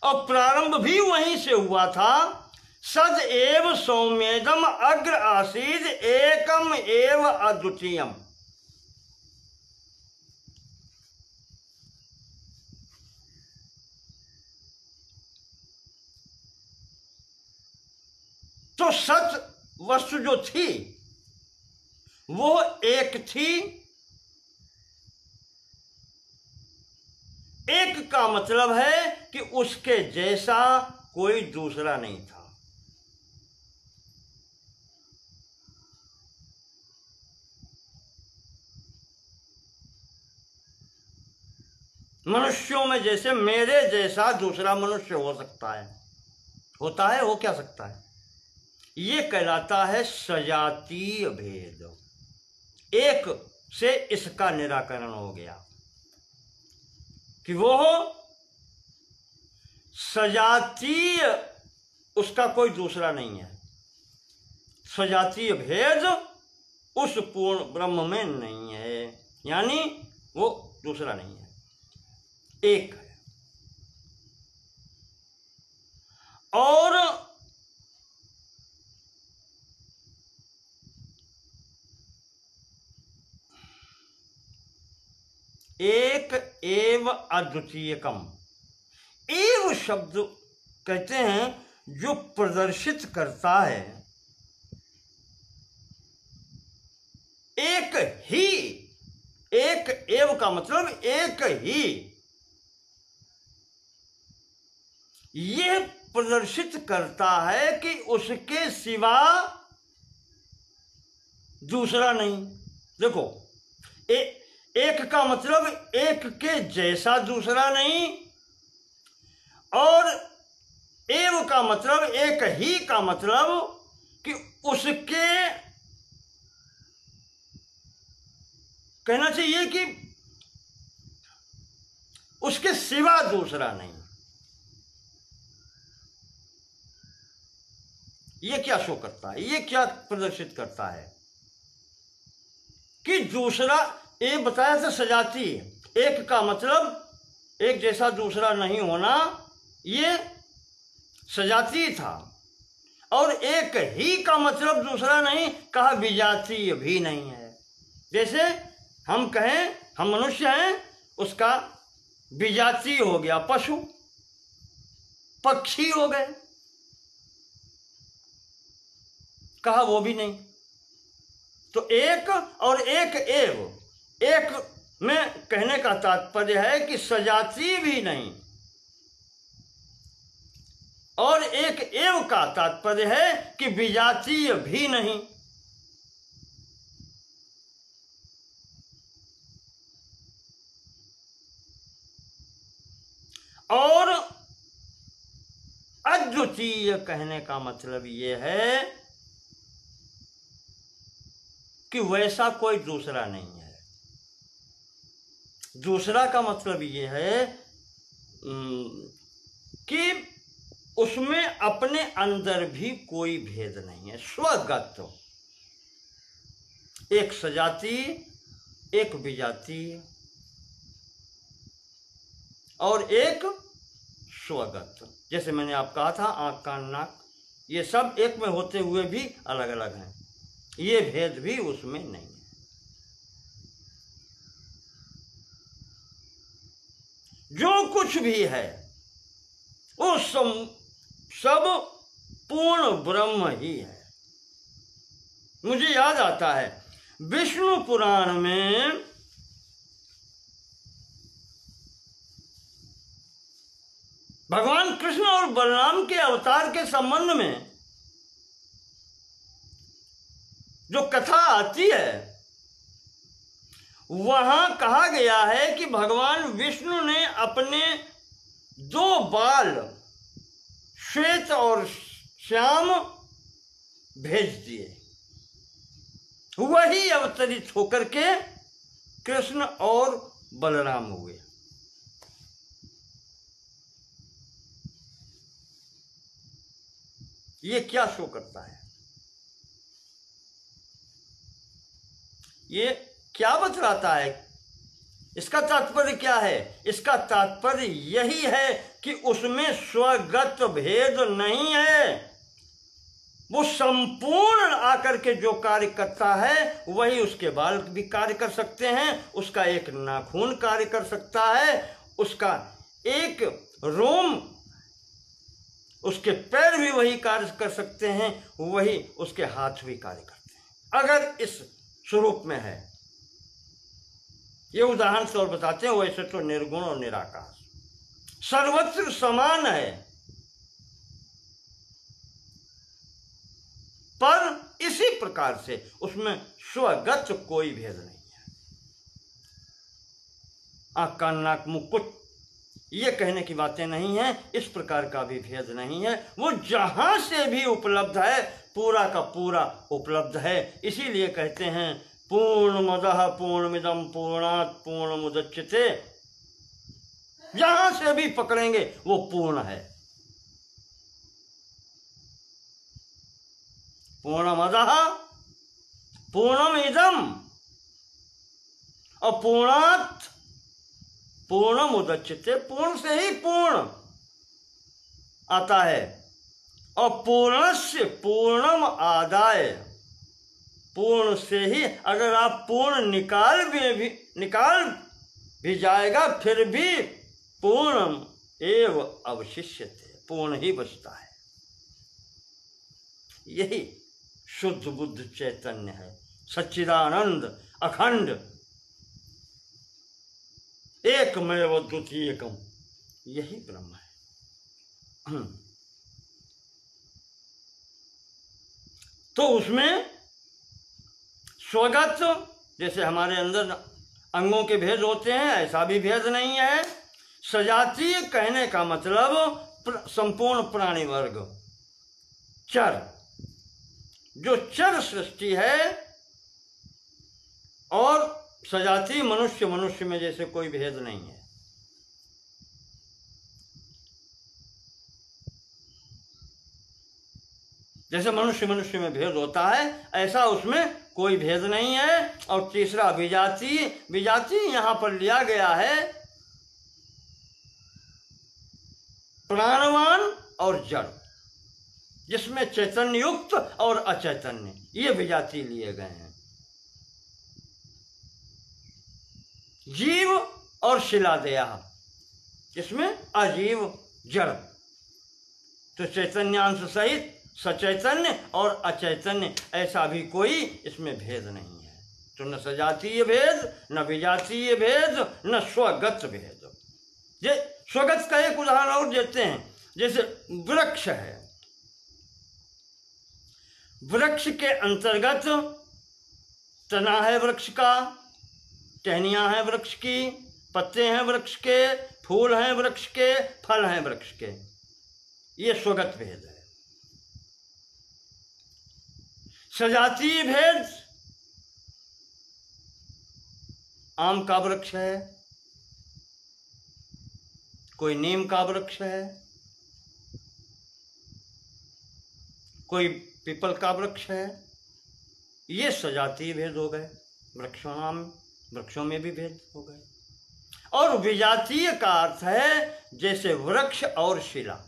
A: और प्रारंभ भी वहीं से हुआ था। सद एव सौम्येदम अग्र आसीद एकम एव अद्वितीयम। तो सत वस्तु जो थी वो एक थी। एक का मतलब है कि उसके जैसा कोई दूसरा नहीं था। मनुष्यों में जैसे मेरे जैसा दूसरा मनुष्य हो सकता है, होता है, हो क्या सकता है, ये कहलाता है सजातीय भेद। एक से इसका निराकरण हो गया कि वो सजातीय, उसका कोई दूसरा नहीं है। सजातीय भेद उस पूर्ण ब्रह्म में नहीं है, यानी वो दूसरा नहीं है, एक है। और एक एव अद्वितीयकम। एव शब्द कहते हैं जो प्रदर्शित करता है, एक ही। एक एव का मतलब एक ही। यह प्रदर्शित करता है कि उसके सिवा दूसरा नहीं। देखो, एक का मतलब एक के जैसा दूसरा नहीं, और एव का मतलब एक ही का मतलब कि उसके, कहना चाहिए कि उसके सिवा दूसरा नहीं। ये क्या शो करता है, ये क्या प्रदर्शित करता है कि दूसरा, ये बताया था सजाती, एक का मतलब एक जैसा दूसरा नहीं होना, ये सजाती था। और एक ही का मतलब दूसरा नहीं, कहा विजातीय भी नहीं है। जैसे हम कहें हम मनुष्य हैं, उसका विजातीय हो गया पशु, पक्षी हो गए, कहा वो भी नहीं। तो एक और एक एव, एक में कहने का तात्पर्य है कि सजाती भी नहीं, और एक एव का तात्पर्य है कि विजातीय भी नहीं। और अद्वितीय कहने का मतलब ये है कि वैसा कोई दूसरा नहीं है। दूसरा का मतलब ये है कि उसमें अपने अंदर भी कोई भेद नहीं है, स्वगत। एक सजाती, एक विजाती, और एक स्वगत। जैसे मैंने आप कहा था आंख, कान, नाक, ये सब एक में होते हुए भी अलग अलग हैं, ये भेद भी उसमें नहीं है। जो कुछ भी है वो सब पूर्ण ब्रह्म ही है। मुझे याद आता है विष्णु पुराण में भगवान कृष्ण और बलराम के अवतार के संबंध में जो कथा आती है वहां कहा गया है कि भगवान विष्णु ने अपने 2 बाल श्वेत और श्याम भेज दिए, वही अवतरित होकर के कृष्ण और बलराम हुए। ये क्या शो करता है? ये क्या बतलाता है? इसका तात्पर्य क्या है? इसका तात्पर्य यही है कि उसमें स्वगत भेद नहीं है। वो संपूर्ण आकर के जो कार्य करता है वही उसके बाल भी कार्य कर सकते हैं, उसका एक नाखून कार्य कर सकता है, उसका एक रोम, उसके पैर भी वही कार्य कर सकते हैं, वही उसके हाथ भी कार्य करते हैं, अगर इस स्वरूप में है। ये उदाहरण से और बताते हैं, वैसे तो निर्गुण और निराकार सर्वत्र समान है, पर इसी प्रकार से उसमें स्वगत कोई भेद नहीं है। आँख कान नाक मुख कुछ ये कहने की बातें नहीं है, इस प्रकार का भी भेद नहीं है। वो जहां से भी उपलब्ध है पूरा का पूरा उपलब्ध है। इसीलिए कहते हैं पूर्णमदः पूर्णमिदं पूर्णात् पूर्णमुदच्यते। जहां से भी पकड़ेंगे वो पूर्ण है। पूर्णमदः पूर्णमिदं और पूर्णात् पूर्णमुदच्यते, पूर्ण से ही पूर्ण आता है, और पूर्णस्य पूर्णम आदाय, पूर्ण से ही अगर आप पूर्ण निकाल भी जाएगा फिर भी पूर्णम एव अवशिष्यते, पूर्ण ही बचता है। यही शुद्ध बुद्ध चैतन्य है, सच्चिदानंद अखंड एकमेव द्वितीयकम, यही ब्रह्म है। तो उसमें स्वगत जैसे हमारे अंदर अंगों के भेद होते हैं ऐसा भी भेद नहीं है। सजातीय कहने का मतलब संपूर्ण प्राणी वर्ग, चर, जो चर सृष्टि है, और सजातीय मनुष्य में जैसे कोई भेद नहीं है। जैसे मनुष्य में भेद होता है ऐसा उसमें कोई भेद नहीं है। और तीसरा विजातीय यहां पर लिया गया है प्राणवान और जड़, जिसमें चैतन्य युक्त और अचैतन्य, ये विजातीय लिए गए हैं। जीव और शिलादेह, इसमें अजीव जड़। तो चैतन्यांश सहित सचैतन्य और अचैतन्य, ऐसा भी कोई इसमें भेद नहीं है। तो न सजातीय भेद, न विजातीय भेद, न स्वगत भेद। ये स्वगत का एक उदाहरण और देते हैं, जैसे वृक्ष है, वृक्ष के अंतर्गत तना है वृक्ष का, टहनियाँ हैं वृक्ष की, पत्ते हैं वृक्ष के, फूल हैं वृक्ष के, फल हैं वृक्ष के, ये स्वगत भेद है। सजातीय भेद, आम का वृक्ष है, कोई नीम का वृक्ष है, कोई पीपल का वृक्ष है, ये सजातीय भेद हो गए। वृक्षों में भी भेद हो गए। और विजातीय का अर्थ है जैसे वृक्ष और शिला,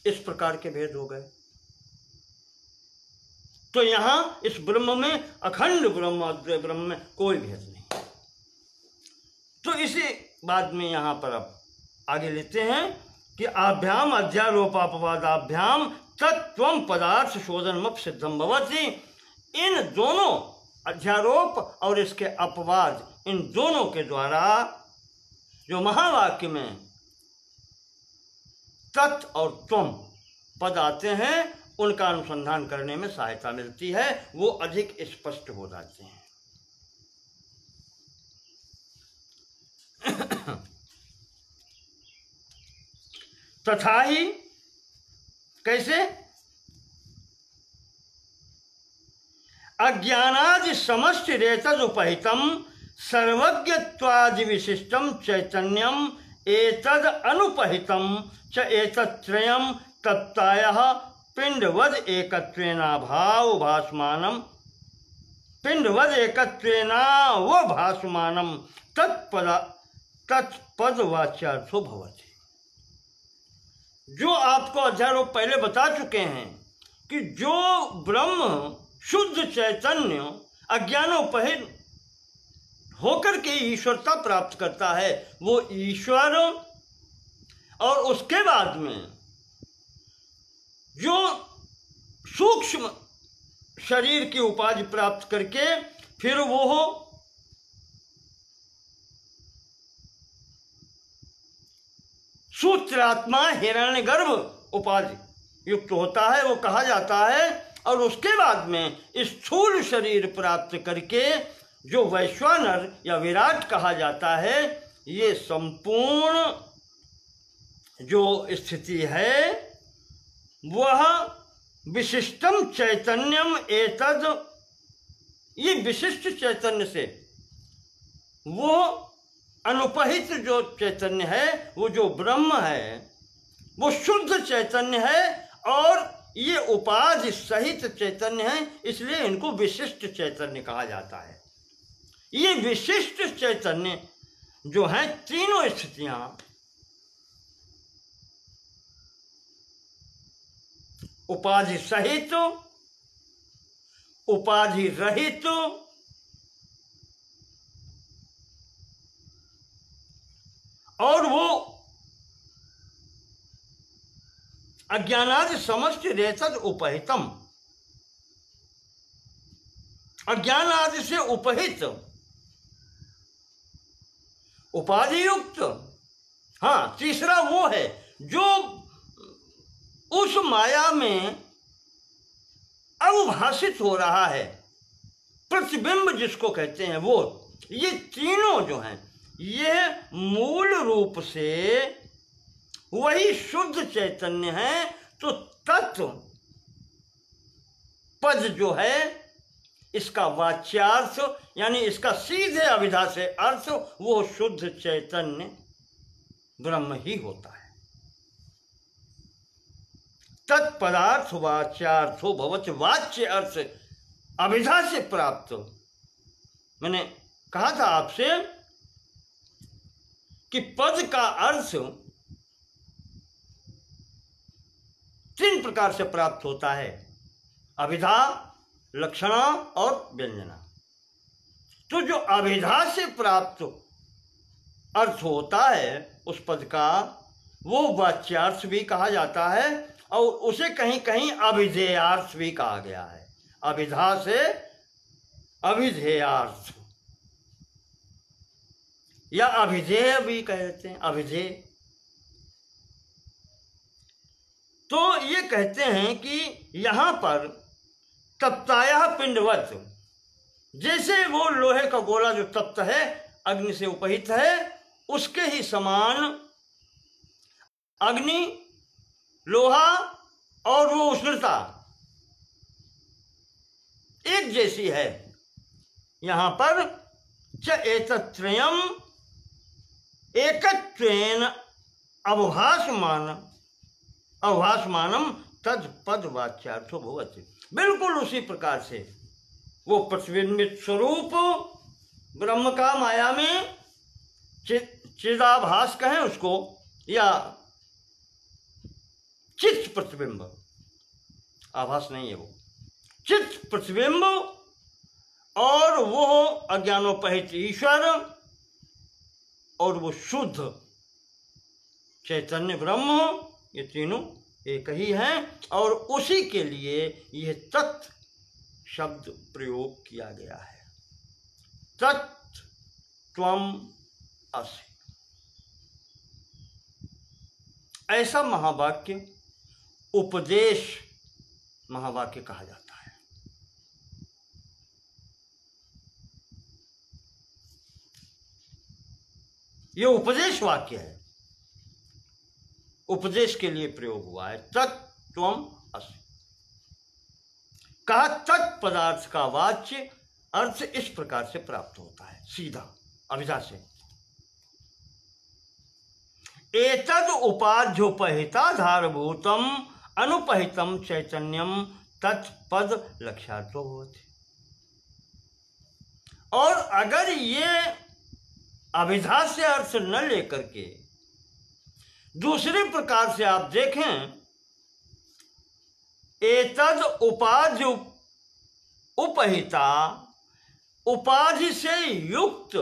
A: इस प्रकार के भेद हो गए। तो यहां इस ब्रह्म में, अखंड ब्रह्म, अद्वैत ब्रह्म में कोई भेद नहीं। तो इसी बात में यहां पर अब आगे लेते हैं कि आभ्याम अध्यारोपापवादाभ्याम तत्त्वम पदार्थ शोधनमप सिद्धम भवति। इन दोनों अध्यारोप और इसके अपवाद, इन दोनों के द्वारा जो महावाक्य में तत् और त्वम पद आते हैं उनका अनुसंधान करने में सहायता मिलती है, वो अधिक स्पष्ट हो जाते हैं। तथा ही कैसे? अज्ञानादि समष्टि रेतद उपहितम सर्वज्ञत्वादि विशिष्टम चैतन्यम एतद अनुपहितम च एतत्त्रयम् तत्तायः पिंडवद एकत्वेनाभाव भासमानम पिंडवद एकत्वेनाव भासमानम तत्पदवाच्यार्थो भवति। जो आपको अध्यारोप पहले बता चुके हैं कि जो ब्रह्म शुद्ध चैतन्य अज्ञानोपहित होकर के ईश्वरता प्राप्त करता है, वो ईश्वर, और उसके बाद में जो सूक्ष्म शरीर की उपाधि प्राप्त करके फिर वो सूत्रात्मा हिरण्यगर्भ उपाधि युक्त होता है, वो कहा जाता है। और उसके बाद में स्थूल शरीर प्राप्त करके जो वैश्वानर या विराट कहा जाता है, ये संपूर्ण जो स्थिति है वह विशिष्टम चैतन्यम एतद, ये विशिष्ट चैतन्य से, वो अनुपहित जो चैतन्य है, वो जो ब्रह्म है, वो शुद्ध चैतन्य है और ये उपाधि सहित चैतन्य है, इसलिए इनको विशिष्ट चैतन्य कहा जाता है। ये विशिष्ट चैतन्य जो है तीनों स्थितियां, उपाधि सहित, उपाधि रहित और वो अज्ञानादि समष्टि रेतद उपहितम, अज्ञान आदि से उपहित उपाधि युक्त। हाँ, तीसरा वो है जो उस माया में अवभाषित हो रहा है, प्रतिबिंब जिसको कहते हैं वो। ये तीनों जो हैं ये मूल रूप से वही शुद्ध चैतन्य है। तो तत्व पद जो है इसका वाच्यार्थ यानी इसका सीधे अभिधा से अर्थ वो शुद्ध चैतन्य ब्रह्म ही होता है। तत्पदार्थ वाच्यार्थो भवति, वाच्य अर्थ अभिधा से प्राप्त। मैंने कहा था आपसे कि पद का अर्थ 3 प्रकार से प्राप्त होता है, अभिधा, लक्षणा और व्यंजना। तो जो अभिधा से प्राप्त अर्थ होता है उस पद का, वो वाच्यार्थ भी कहा जाता है और उसे कहीं कहीं अभिधेयार्थ भी कहा गया है। अभिधा से अभिधेयार्थ या अभिधेय भी कहते हैं, अभिधेय। तो ये कहते हैं कि यहाँ पर तप्ताया पिंडवत, जैसे वो लोहे का गोला जो तप्त है अग्नि से उपहित है, उसके ही समान अग्नि, लोहा और वो उष्णता एक जैसी है। यहाँ पर च एतत्त्रयम् एकत्वेन अवभासमानम तद पद वाच्यार्थो भवति। बिल्कुल उसी प्रकार से वो प्रतिबिंबित स्वरूप ब्रह्म का माया में चिदाभास कहें उसको, या चित्त प्रतिबिंब, आभास नहीं है वो, चित्त प्रतिबिंब, और वो अज्ञानोपहित ईश्वर, और वो शुद्ध चैतन्य ब्रह्म, ये तीनों एक ही हैं। और उसी के लिए यह तत् शब्द प्रयोग किया गया है। तत् त्वम असि। ऐसा महावाक्य उपदेश महावाक्य कहा जाता है। ये उपदेश वाक्य है, उपदेश के लिए प्रयोग हुआ है। तत्त्वम असि, कहा तत्पदार्थ का वाच्य अर्थ इस प्रकार से प्राप्त होता है, सीधा अभिधा से। एतद उपाध्योपहिताधारभूतम अनुपहितम चैतन्यम तत्पद लक्ष्यार्थो भवति। और अगर ये अभिधा से अर्थ न लेकर के दूसरे प्रकार से आप देखें, एतद उपाधि उपहिता, उपाधि से युक्त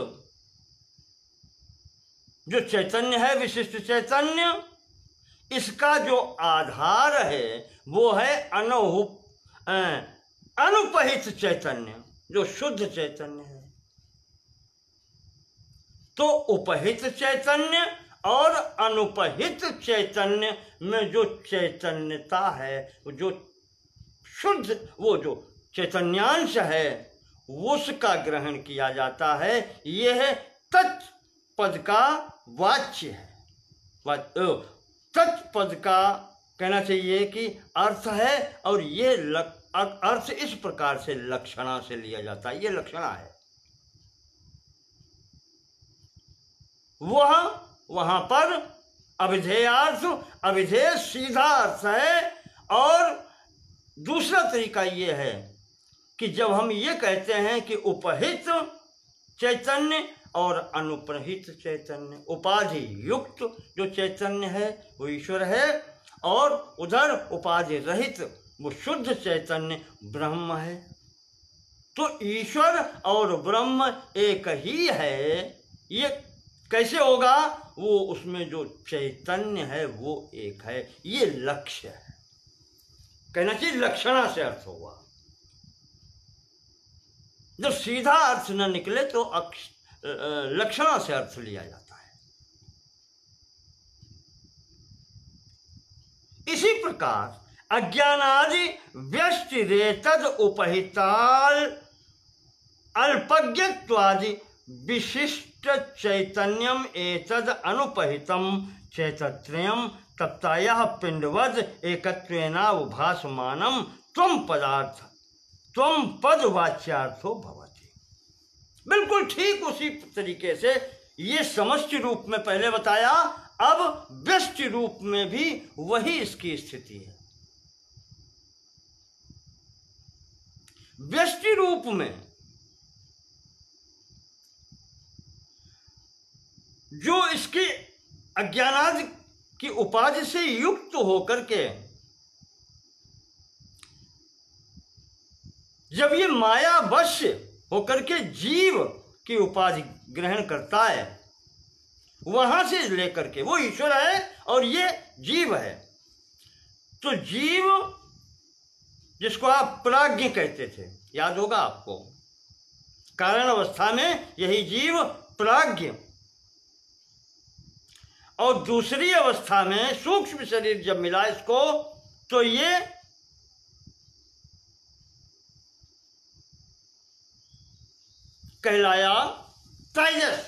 A: जो चैतन्य है, विशिष्ट चैतन्य, इसका जो आधार है वो है अनुपहित चैतन्य, जो शुद्ध चैतन्य है। तो उपहित चैतन्य और अनुपहित चैतन्य में जो चैतन्यता है, जो शुद्ध, वो जो चैतन्यांश है, उसका ग्रहण किया जाता है। यह तत्पद का वाच्य है। तत्पद का कहना चाहिए कि अर्थ है, और ये अर्थ इस प्रकार से लक्षणा से लिया जाता है। ये लक्षणा है। वहां पर अभिधेयार्थ, अभिधेय सीधा अर्थ है। और दूसरा तरीका ये है कि जब हम ये कहते हैं कि उपहित चैतन्य और अनुपहित चैतन्य, उपाधि युक्त जो चैतन्य है वो ईश्वर है, और उधर उपाधि रहित वो शुद्ध चैतन्य ब्रह्म है। तो ईश्वर और ब्रह्म एक ही है। ये कैसे होगा? वो उसमें जो चैतन्य है वो एक है। ये लक्ष्य है, कहना चाहिए लक्षणा से अर्थ होगा। जब सीधा अर्थ न निकले तो लक्षणा से अर्थ लिया जाता है। इसी प्रकार अज्ञानादि व्यष्टिरेतद उपहिताल अल्पज्ञत्वादि विशिष्ट चैतन्यम एतद अनुपहितम चैतन्यम तप्तायः पिंडवद एकत्वेनावभासमानम त्वम पदार्थ त्वम पद वाच्यार्थो भवति। बिल्कुल ठीक उसी तरीके से ये समष्टि रूप में पहले बताया, अब व्यष्टि रूप में भी वही इसकी स्थिति है। व्यष्टि रूप में जो इसकी अज्ञानादि की उपाधि से युक्त होकर के जब ये माया वश होकर के जीव की उपाधि ग्रहण करता है, वहां से लेकर के वो ईश्वर है और ये जीव है। तो जीव जिसको आप प्राज्ञ कहते थे, याद होगा आपको, कारण अवस्था में यही जीव प्राज्ञ, और दूसरी अवस्था में सूक्ष्म शरीर जब मिला इसको तो ये कहलाया तेजस।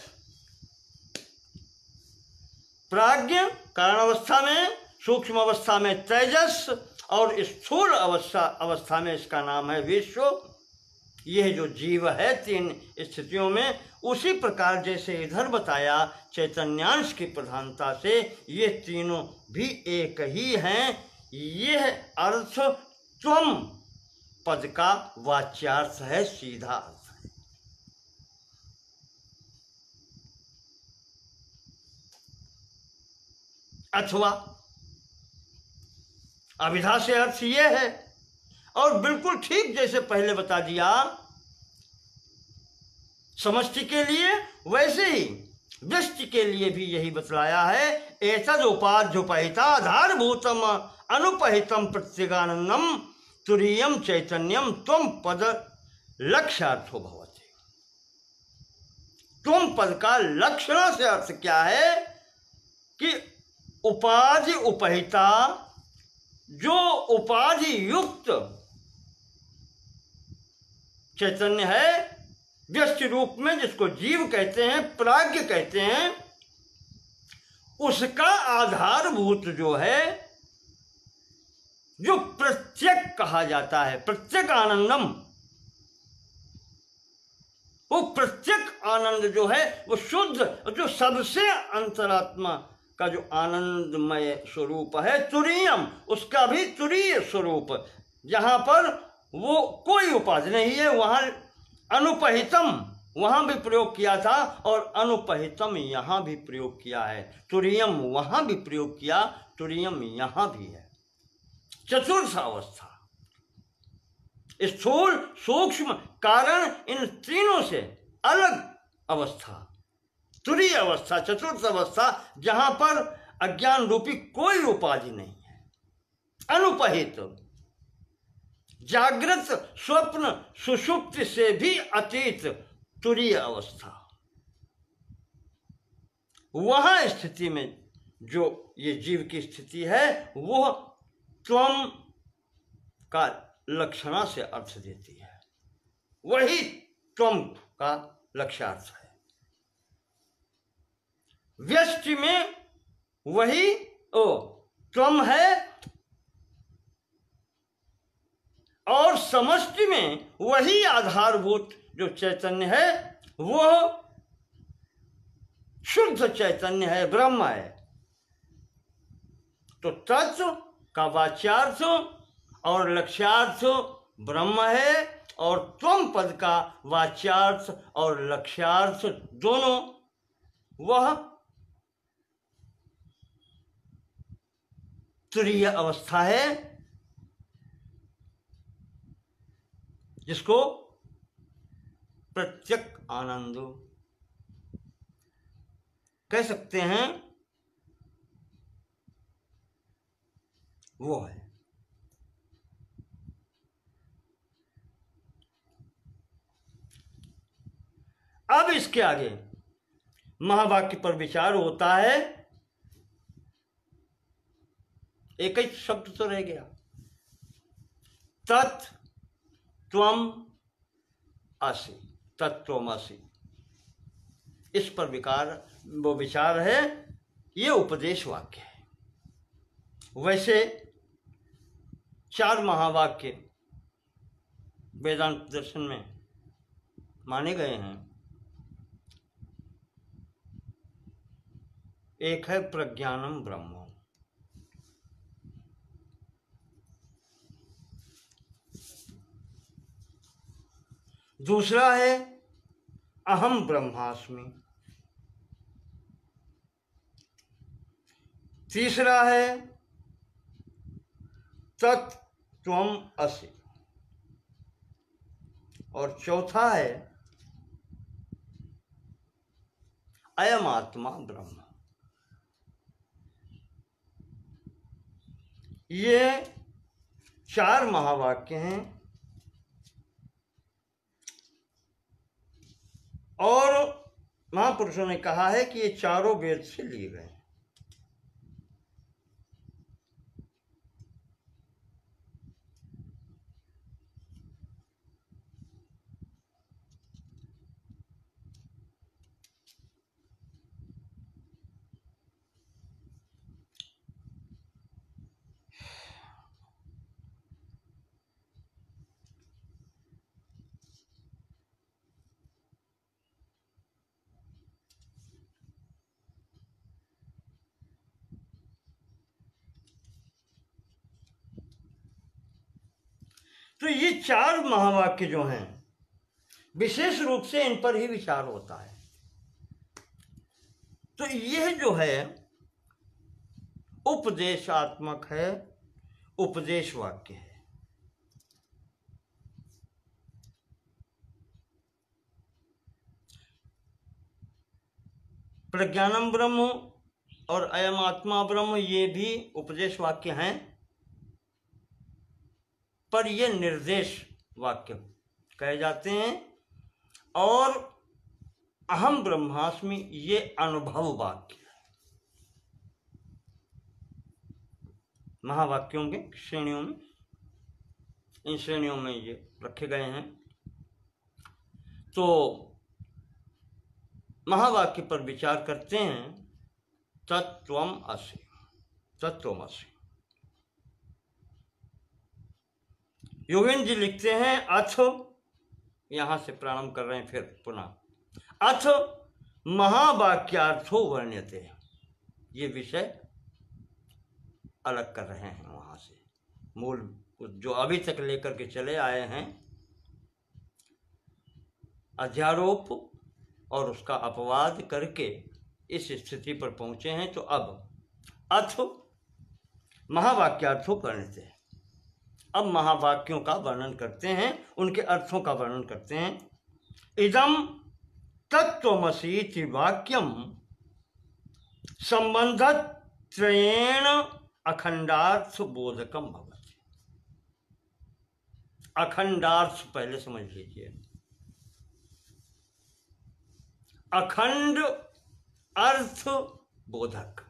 A: प्राज्ञ कारण अवस्था में, सूक्ष्म अवस्था में तेजस, और स्थूल अवस्था में इसका नाम है विश्व। यह जो जीव है तीन स्थितियों में, उसी प्रकार जैसे इधर बताया चैतन्यांश की प्रधानता से ये तीनों भी एक ही हैं। यह अर्थ त्वम पद का वाच्यार्थ है, सीधा अर्थ है। अथवा अभिधा से अर्थ ये है, और बिल्कुल ठीक जैसे पहले बता दिया समष्टि के लिए, वैसे ही व्यष्टि के लिए भी यही बतलाया है। एतद उपाध्युपहिता आधारभूतम अनुपहितम प्रत्यगानंदम तुरीयम चैतन्यम त्वम पद लक्ष्यार्थो भवति। त्वम पद का लक्षणा से अर्थ क्या है कि उपाधि उपहिता, जो उपाधि युक्त चैतन्य है व्यष्टि रूप में, जिसको जीव कहते हैं, प्राज्ञ कहते हैं, उसका आधारभूत जो है, जो प्रत्यक कहा जाता है, प्रत्यक आनंदम, वो प्रत्यक आनंद जो है वो शुद्ध, जो सबसे अंतरात्मा का जो आनंदमय स्वरूप है, तुरीयम, उसका भी तुरीय स्वरूप, जहाँ पर वो कोई उपाधि नहीं है, वहाँ अनुपहितम वहाँ भी प्रयोग किया था और अनुपहितम यहाँ भी प्रयोग किया है, तुरीयम वहाँ भी प्रयोग किया, तुरीयम यहाँ भी है। चतुर्थ अवस्था, स्थूल सूक्ष्म कारण इन तीनों से अलग अवस्था, तुरीय अवस्था, चतुर्थ अवस्था, जहां पर अज्ञान रूपी कोई उपाधि नहीं है, अनुपहित, जागृत स्वप्न सुषुप्ति से भी अतीत तुरीय अवस्था। वहां स्थिति में जो ये जीव की स्थिति है वह त्वम का लक्षणा से अर्थ देती है, वही त्वम का लक्ष्यार्थ है। व्यष्टि में वही त्वम है और समष्टि में वही आधारभूत जो चैतन्य है वह शुद्ध चैतन्य है, ब्रह्म है। तो तत्व का वाच्यार्थ और लक्ष्यार्थ ब्रह्म है और त्वम पद का वाच्यार्थ और लक्ष्यार्थ दोनों वह तुरीय अवस्था है, जिसको प्रत्यक आनंद कह सकते हैं, वो है। अब इसके आगे महावाक्य पर विचार होता है। एक ही शब्द तो रह गया, तत् त्वम असि, तत्त्वमसि। इस पर वो विचार है, ये उपदेश वाक्य है। वैसे 4 महावाक्य वेदांत दर्शन में माने गए हैं। एक है प्रज्ञानम ब्रह्म, दूसरा है अहम ब्रह्मास्मि, तीसरा है तत् त्वम असि, और चौथा है अयम आत्मा ब्रह्म। ये 4 महावाक्य हैं और महापुरुषों ने कहा है कि ये चारों वेद से लिए गए हैं। तो ये 4 महावाक्य जो हैं विशेष रूप से इन पर ही विचार होता है। तो यह जो है उपदेशात्मक है, उपदेश वाक्य है। प्रज्ञानम ब्रह्म और अयम आत्मा ब्रह्म ये भी उपदेश वाक्य हैं, पर ये निर्देश वाक्य कहे जाते हैं। और अहम ब्रह्मास्मि ये अनुभव वाक्य है। महावाक्यों के श्रेणियों में, इन श्रेणियों में ये रखे गए हैं। तो महावाक्य पर विचार करते हैं। तत्त्वम् असि, तत्त्वमसि। योगेंद्र जी लिखते हैं अथ, यहां से प्रारंभ कर रहे हैं फिर पुनः, अथ महावाक्यार्थो वर्ण्यते। ये विषय अलग कर रहे हैं वहां से, मूल जो अभी तक लेकर के चले आए हैं, अध्यारोप और उसका अपवाद करके इस स्थिति पर पहुंचे हैं। तो अब अथ महावाक्यार्थों वर्ण्यते, अब महावाक्यों का वर्णन करते हैं, उनके अर्थों का वर्णन करते हैं। इदम तत्त्वमसीति वाक्यम संबंधत्रयेण अखंडार्थ बोधकम भवति। अखंडार्थ पहले समझ लीजिए। अखंड अर्थ बोधक,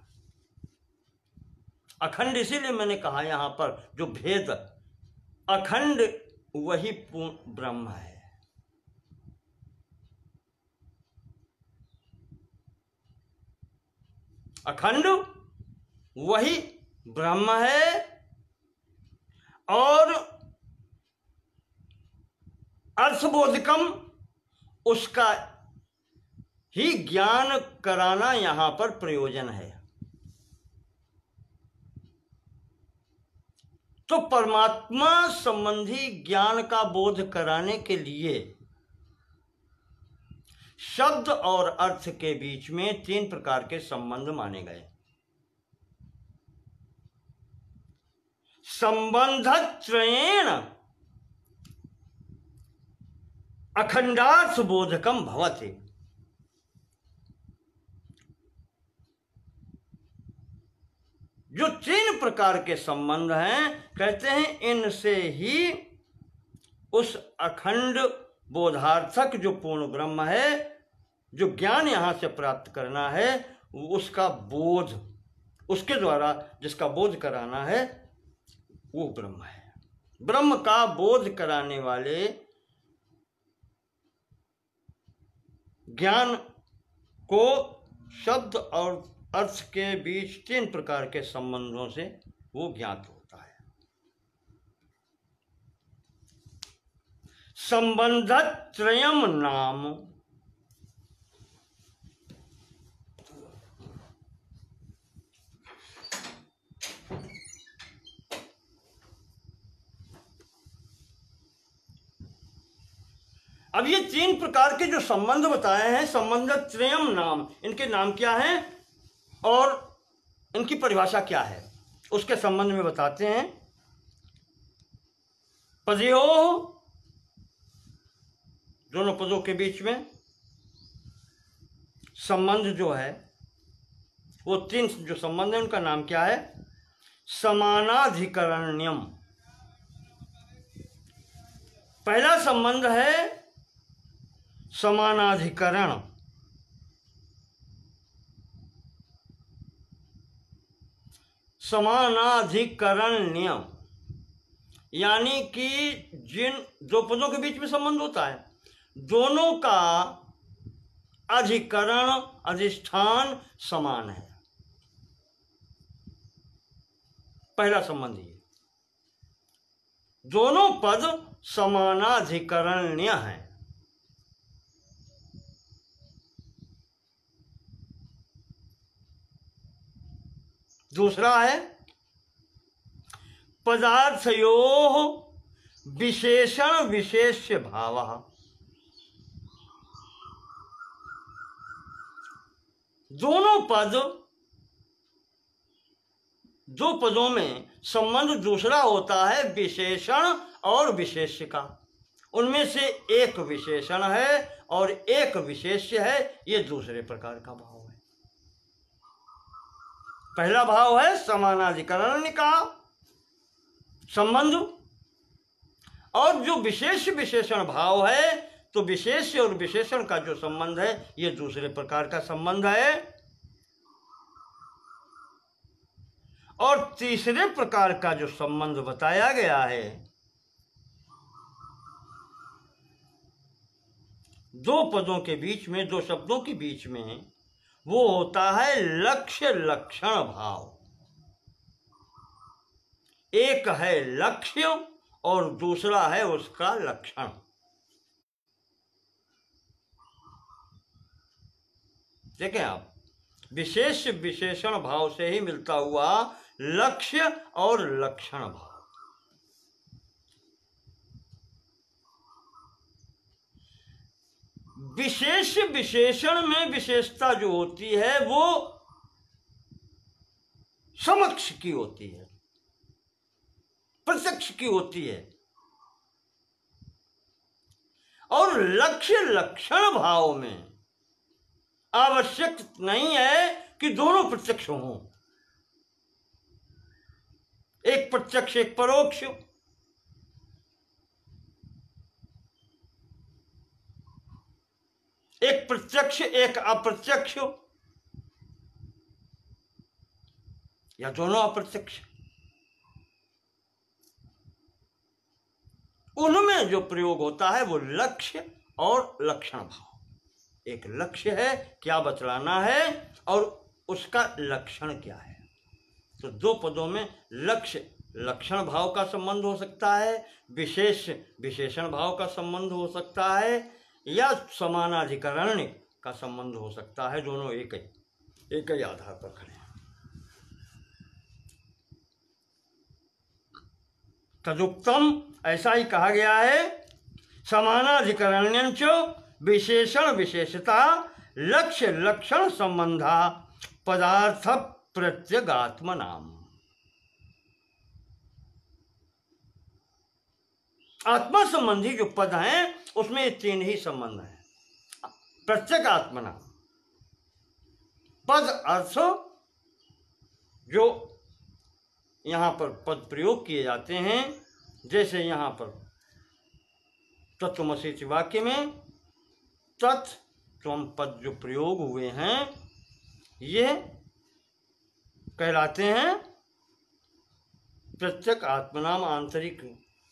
A: अखंड इसीलिए मैंने कहा यहां पर जो भेद, अखंड वही पूर्ण ब्रह्म है। अखंड वही ब्रह्म है और अर्थबोधकम उसका ही ज्ञान कराना यहां पर प्रयोजन है। तो परमात्मा संबंधी ज्ञान का बोध कराने के लिए शब्द और अर्थ के बीच में 3 प्रकार के संबंध माने गए। संबंधत्रयेण अखंडार्थ बोधकम भवति। जो 3 प्रकार के संबंध हैं, कहते हैं इनसे ही उस अखंड बोधार्थक जो पूर्ण ब्रह्म है, जो ज्ञान यहां से प्राप्त करना है, उसका बोध, उसके द्वारा जिसका बोध कराना है वो ब्रह्म है। ब्रह्म का बोध कराने वाले ज्ञान को शब्द और अर्थ के बीच 3 प्रकार के संबंधों से वो ज्ञात होता है। संबंधत्रयम नाम, अब ये 3 प्रकार के जो संबंध बताए हैं, संबंधत्रयम नाम, इनके नाम क्या हैं और इनकी परिभाषा क्या है, उसके संबंध में बताते हैं। पदयो, दोनों पदों के बीच में संबंध जो है, वो 3 जो संबंध है उनका नाम क्या है? समानाधिकरण्यम। पहला संबंध है समानाधिकरण। समानाधिकरण्य यानी कि जिन 2 पदों के बीच में संबंध होता है, दोनों का अधिकरण, अधिष्ठान समान है। पहला संबंध ये, दोनों पद समानाधिकरण्य हैं। दूसरा है पदार्थयोः विशेषण विशेष्य भावः। दोनों पद, 2 पदों में संबंध दूसरा होता है विशेषण और विशेष्य का। उनमें से एक विशेषण है और एक विशेष्य है। ये दूसरे प्रकार का भाव है। पहला भाव है समानाधिकरण का संबंध, और जो विशेष विशेषण भाव है, तो विशेष और विशेषण का जो संबंध है, ये दूसरे प्रकार का संबंध है। और तीसरे प्रकार का जो संबंध बताया गया है, दो पदों के बीच में, दो शब्दों के बीच में, वो होता है लक्ष्य लक्षण भाव। एक है लक्ष्य और दूसरा है उसका लक्षण। देखें आप, विशेष विशेषण भाव से ही मिलता हुआ लक्ष्य और लक्षण भाव। विशेष विशेषण में विशेषता जो होती है वो समक्ष की होती है, प्रत्यक्ष की होती है, और लक्ष्य लक्षण भाव में आवश्यक नहीं है कि दोनों प्रत्यक्ष हों, एक प्रत्यक्ष एक परोक्ष। एक प्रत्यक्ष एक अप्रत्यक्ष, या दोनों अप्रत्यक्ष। उनमें जो प्रयोग होता है वो लक्ष्य और लक्षण भाव। एक लक्ष्य है, क्या बतलाना है, और उसका लक्षण क्या है। तो दो पदों में लक्ष्य लक्षण भाव का संबंध हो सकता है, विशेष विशेषण भाव का संबंध हो सकता है, या समानाधिकरण्य का संबंध हो सकता है। दोनों एक ही आधार पर खड़े हैं। तदुक्तम, ऐसा ही कहा गया है, समानाधिकरण्यंच विशेषण विशेषता लक्ष्य लक्षण संबंधा पदार्थ प्रत्यगात्मनाम। आत्मा संबंधी जो पद हैं उसमें ये तीन ही संबंध हैं। प्रत्यगात्मना पद अर्थ जो यहाँ पर पद प्रयोग किए जाते हैं, जैसे यहाँ पर तत्वमसि वाक्य में तत् त्वम पद जो प्रयोग हुए हैं ये कहलाते हैं प्रत्यक आत्मनाम। आंतरिक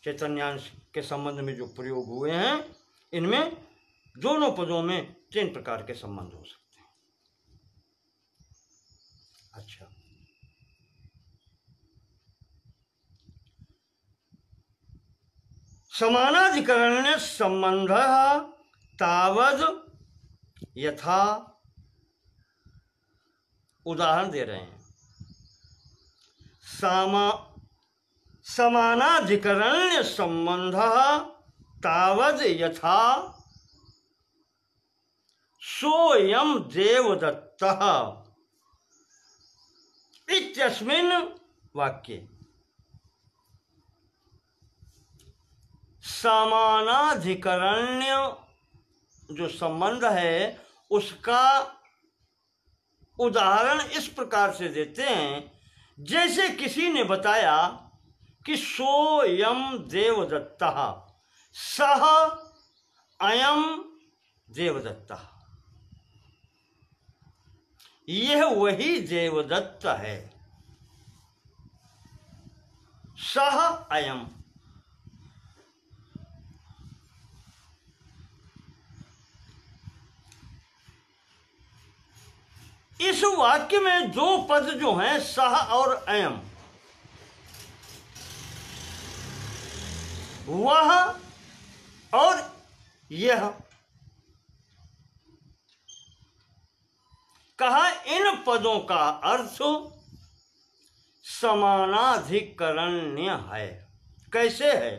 A: चैतन्यांश के संबंध में जो प्रयोग हुए हैं, इनमें दोनों पदों में तीन प्रकार के संबंध हो सकते हैं। अच्छा, समानाधिकरण्य संबंध तावद यथा, उदाहरण दे रहे हैं। समानाधिकरण्य संबंध तावद यथा सोयम देवदत्तः इत्यस्मिन् वाक्ये। समानाधिकरण्य जो संबंध है उसका उदाहरण इस प्रकार से देते हैं, जैसे किसी ने बताया कि सोयम देवदत्तः, सह अयम देवदत्तः, यह वही देवदत्त है। सह अयम, इस वाक्य में दो पद जो हैं सह और अयम, वह और यह, कहा इन पदों का अर्थ समानाधिकरण्य है। कैसे है?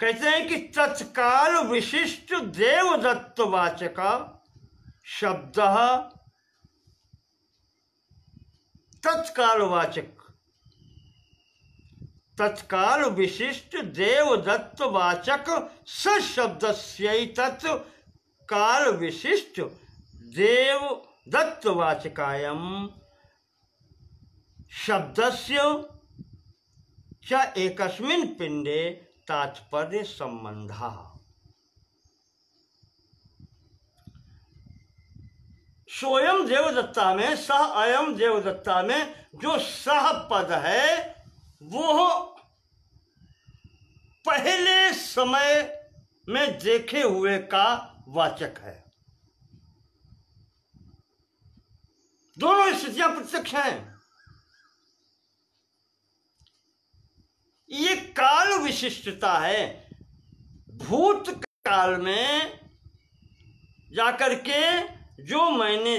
A: कहते हैं कि तत्काल विशिष्ट देवदत्तवाचक शब्द, तत्कालवाचक, तत्काल विशिष्ट देवदत्तवाचक सशब्दस्यैतत् काल विशिष्ट देवदत्तवाचकायं शब्दस्य च एकस्मिन् पिंडे तात्पर्य संबंधः। स्वयं देवदत्ता में, सह अयम देवदत्ता में जो सह पद है वो पहले समय में देखे हुए का वाचक है। दोनों स्थितियां प्रत्यक्ष हैं। ये काल विशिष्टता है। भूत काल में जाकर के जो मैंने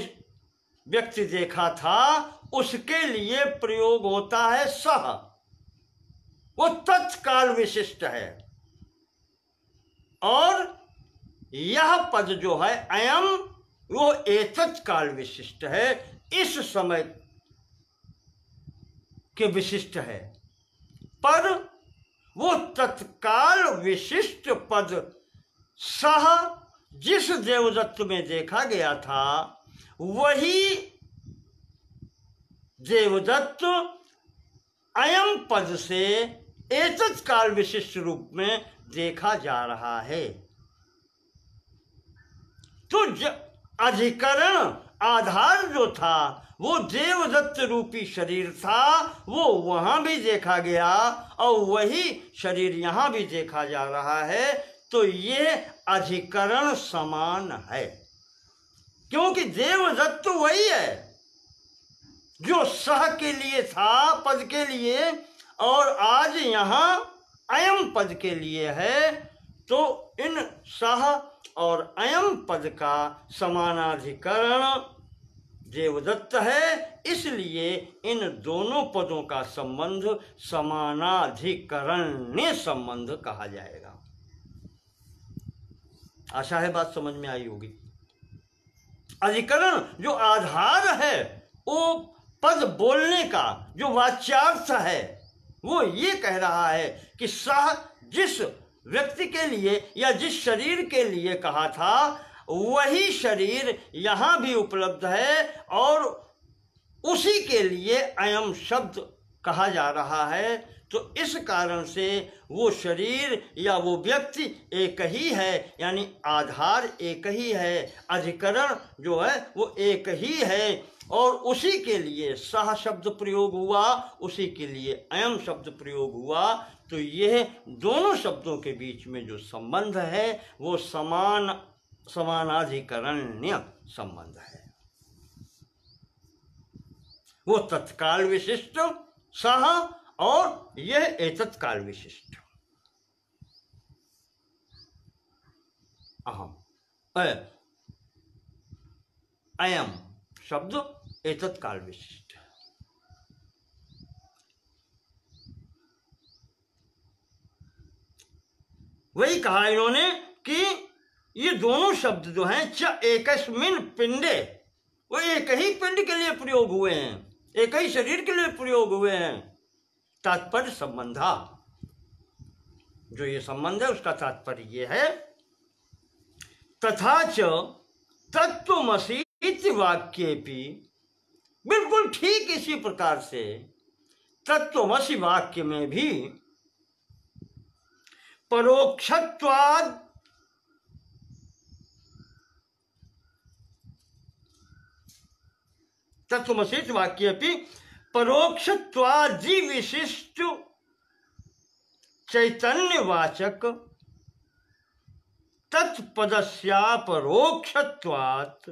A: व्यक्ति देखा था उसके लिए प्रयोग होता है सह, वो तत्काल विशिष्ट है। और यह पद जो है अयम, वो एतत् काल विशिष्ट है, इस समय के विशिष्ट है। पर वो तत्काल विशिष्ट पद सह जिस देवदत्त में देखा गया था वही देवदत्त अयम पद से एतत् काल विशिष्ट रूप में देखा जा रहा है। तो अधिकरण आधार जो था वो देवदत्त रूपी शरीर था, वो वहां भी देखा गया और वही शरीर यहां भी देखा जा रहा है। तो ये अधिकरण समान है, क्योंकि देवदत्त वही है जो सह के लिए था, पद के लिए, और आज यहाँ अयम पद के लिए है। तो इन सह और अयम पद का समानाधिकरण देवदत्त है, इसलिए इन दोनों पदों का संबंध समानाधिकरण्य संबंध कहा जाएगा। आशा है बात समझ में आई होगी। अधिकरण जो आधार है, वो पद बोलने का जो वाच्यार्थ है, वो ये कह रहा है कि सह जिस व्यक्ति के लिए या जिस शरीर के लिए कहा था वही शरीर यहाँ भी उपलब्ध है, और उसी के लिए अयम शब्द कहा जा रहा है। तो इस कारण से वो शरीर या वो व्यक्ति एक ही है, यानी आधार एक ही है, अधिकरण जो है वो एक ही है, और उसी के लिए सह शब्द प्रयोग हुआ, उसी के लिए अयम शब्द प्रयोग हुआ। तो यह दोनों शब्दों के बीच में जो संबंध है वो समानाधिकरण्य संबंध है। वो तत्काल विशिष्ट सह और यह एतत्काल विशिष्ट अहम अयम शब्द एतत्काल विशिष्ट। वही कहा इन्होंने कि ये दोनों शब्द जो हैं च एकस्मिन पिंडे, वो एक ही पिंड के लिए प्रयोग हुए हैं, एक ही शरीर के लिए प्रयोग हुए हैं। तात्पर्य संबंधा, जो ये संबंध है उसका तात्पर्य ये है, तथा च तत्त्वमसि इति वाक्येपि, बिल्कुल ठीक इसी प्रकार से तत्त्वमसि वाक्य में भी परोक्षत्वाद तत्त्वमसि वाक्येपि परोक्षत्वादि विशिष्ट चैतन्यवाचक तत्पदस्यापरोक्षत्वात्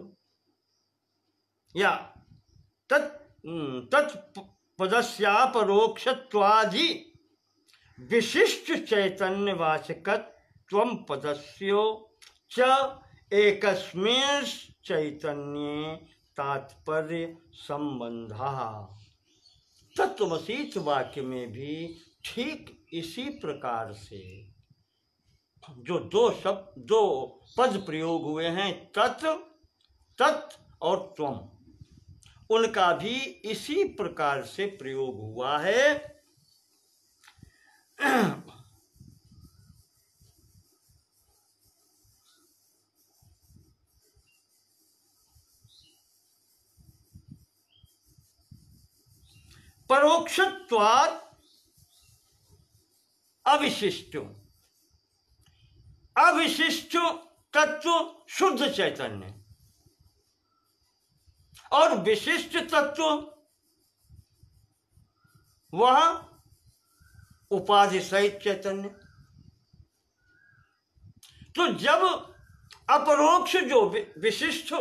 A: या तत्पदस्यापरोक्षत्वादि विशिष्ट चैतन्यवाचकत्वं पदस्यो च एकस्मिन् चैतन्ये तात्पर्य संबंधः। तत्त्वमसि वाक्य में भी ठीक इसी प्रकार से जो दो पद प्रयोग हुए हैं, तत् और त्वम, उनका भी इसी प्रकार से प्रयोग हुआ है। परोक्षत्वात् अविशिष्ट, अविशिष्ट तत्व शुद्ध चैतन्य, और विशिष्ट तत्व वह उपाधि सहित चैतन्य। तो जब अपरोक्ष जो विशिष्ट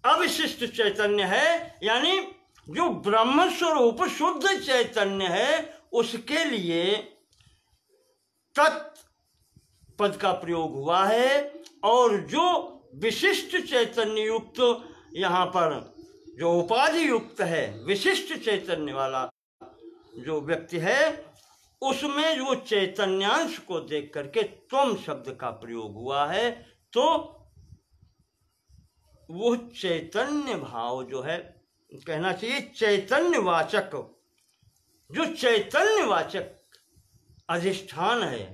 A: अविशिष्ट चैतन्य है, यानी जो ब्रह्म स्वरूप शुद्ध चैतन्य है, उसके लिए तत् पद का प्रयोग हुआ है। और जो विशिष्ट चैतन्य युक्त यहाँ पर जो उपाधि युक्त है, विशिष्ट चैतन्य वाला जो व्यक्ति है, उसमें वो चैतन्यांश को देख करके त्वम शब्द का प्रयोग हुआ है। तो वो चैतन्य भाव जो है, कहना चाहिए चैतन्यवाचक, जो चैतन्यवाचक अधिष्ठान है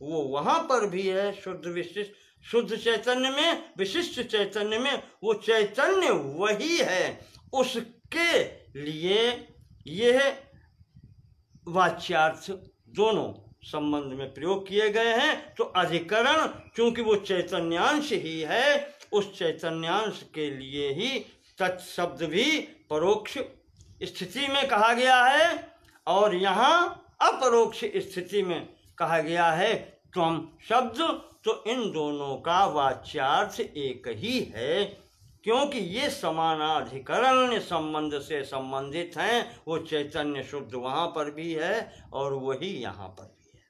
A: वो वहां पर भी है। शुद्ध विशिष्ट, शुद्ध चैतन्य में, विशिष्ट चैतन्य में वो चैतन्य वही है। उसके लिए यह वाच्यार्थ दोनों संबंध में प्रयोग किए गए हैं। तो अधिकरण चूंकि वो चैतन्यांश ही है, उस चैतन्यांश के लिए ही तत्शब्द भी परोक्ष स्थिति में कहा गया है और यहाँ अपरोक्ष स्थिति में कहा गया है त्वम शब्द। तो इन दोनों का वाच्यार्थ एक ही है, क्योंकि ये समानाधिकरण संबंध से संबंधित हैं। वो चैतन्य शुद्ध वहां पर भी है और वही यहाँ पर भी है।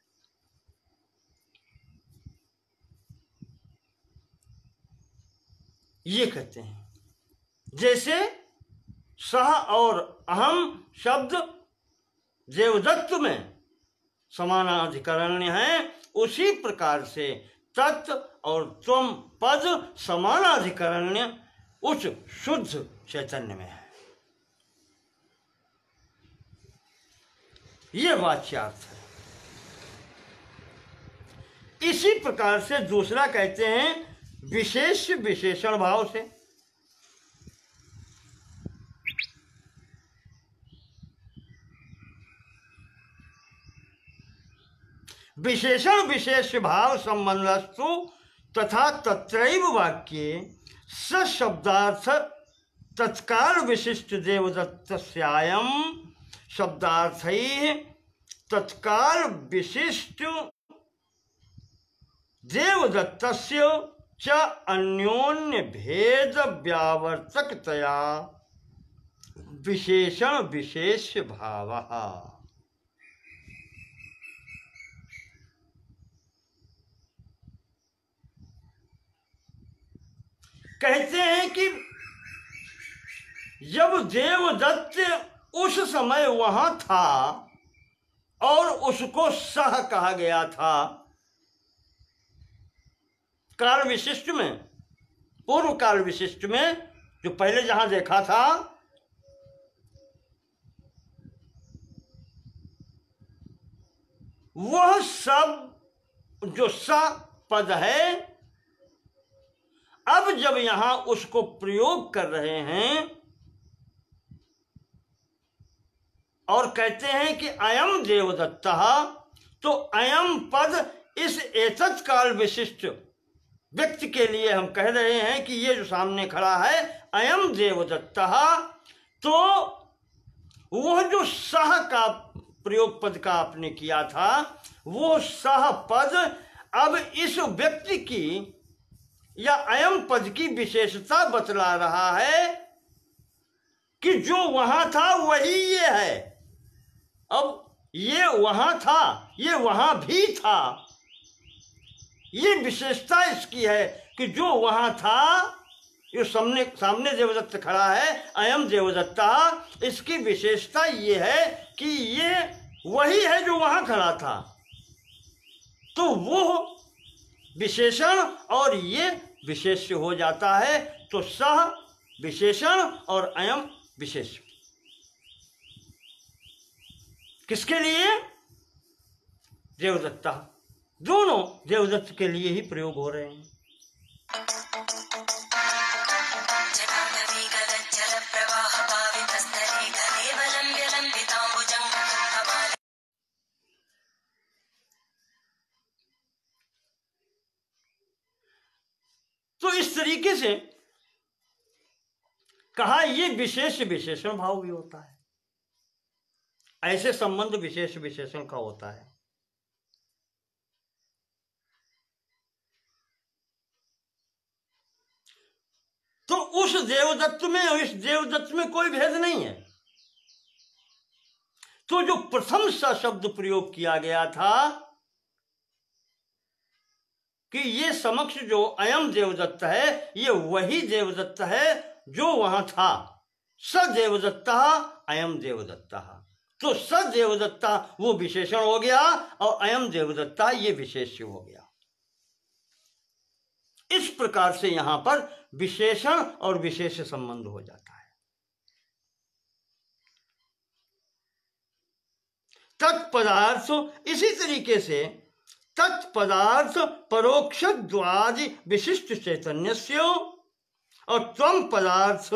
A: ये कहते हैं जैसे सह और अहम शब्द देवदत्त में समानाधिकरण्य है, उसी प्रकार से तत् और त्वम पद समानाधिकरण्य उस शुद्ध चैतन्य में है। ये वाच्यार्थ है। इसी प्रकार से दूसरा कहते हैं विशेष विशेषण भाव से। विशेषण विशेष भाव संबंधस्तु तथा तत्रैव वाक्ये सशब्दार्थ तत्काल विशिष्ट देवदत्तस्यायं शब्दार्थैः तत्काल विशिष्ट देवदत्तस्य च अन्योन्य भेद व्यावर्तकतया विशेषण विशेष भावः। कहते हैं कि जब देवदत्त उस समय वहां था और उसको सह कहा गया था काल विशिष्ट में, पूर्व काल विशिष्ट में, जो पहले जहां देखा था, वह सब जो स पद है, अब जब यहां उसको प्रयोग कर रहे हैं और कहते हैं कि अयम देवदत्तः, तो अयम पद इस एतत् काल विशिष्ट व्यक्ति के लिए हम कह रहे हैं कि ये जो सामने खड़ा है अयम देवदत्तः, तो वह जो सह का प्रयोग पद का आपने किया था, वो सह पद अब इस व्यक्ति की या अयम पद की विशेषता बतला रहा है कि जो वहां था वही ये है। अब ये वहां था, ये वहां भी था, ये विशेषता इसकी है कि जो वहां था, ये सामने देवदत्त खड़ा है, अयम देवदत्ता, इसकी विशेषता ये है कि ये वही है जो वहां खड़ा था। तो वो विशेषण और ये विशेष्य हो जाता है। तो सह विशेषण और अयम विशेष किसके लिए? देवदत्ता। दोनों देवदत्त के लिए ही प्रयोग हो रहे हैं। तो इस तरीके से कहा ये विशेष विशेषण भाव भी होता है, ऐसे संबंध विशेष विशेषण का होता है। तो उस देवदत्त में और इस देवदत्त में कोई भेद नहीं है। तो जो प्रथम सा शब्द प्रयोग किया गया था कि ये समक्ष जो अयम देवदत्त है, ये वही देवदत्त है जो वहां था। स देवदत्ता अयम देवदत्ता, तो स देवदत्ता वो विशेषण हो गया और अयम देवदत्ता ये विशेष्य हो गया। इस प्रकार से यहां पर विशेषण और विशेष संबंध हो जाता है। तत्पदार्थ, इसी तरीके से तत्पदार्थ परोक्ष द्वादि विशिष्ट चैतन्यस्य और त्वम पदार्थ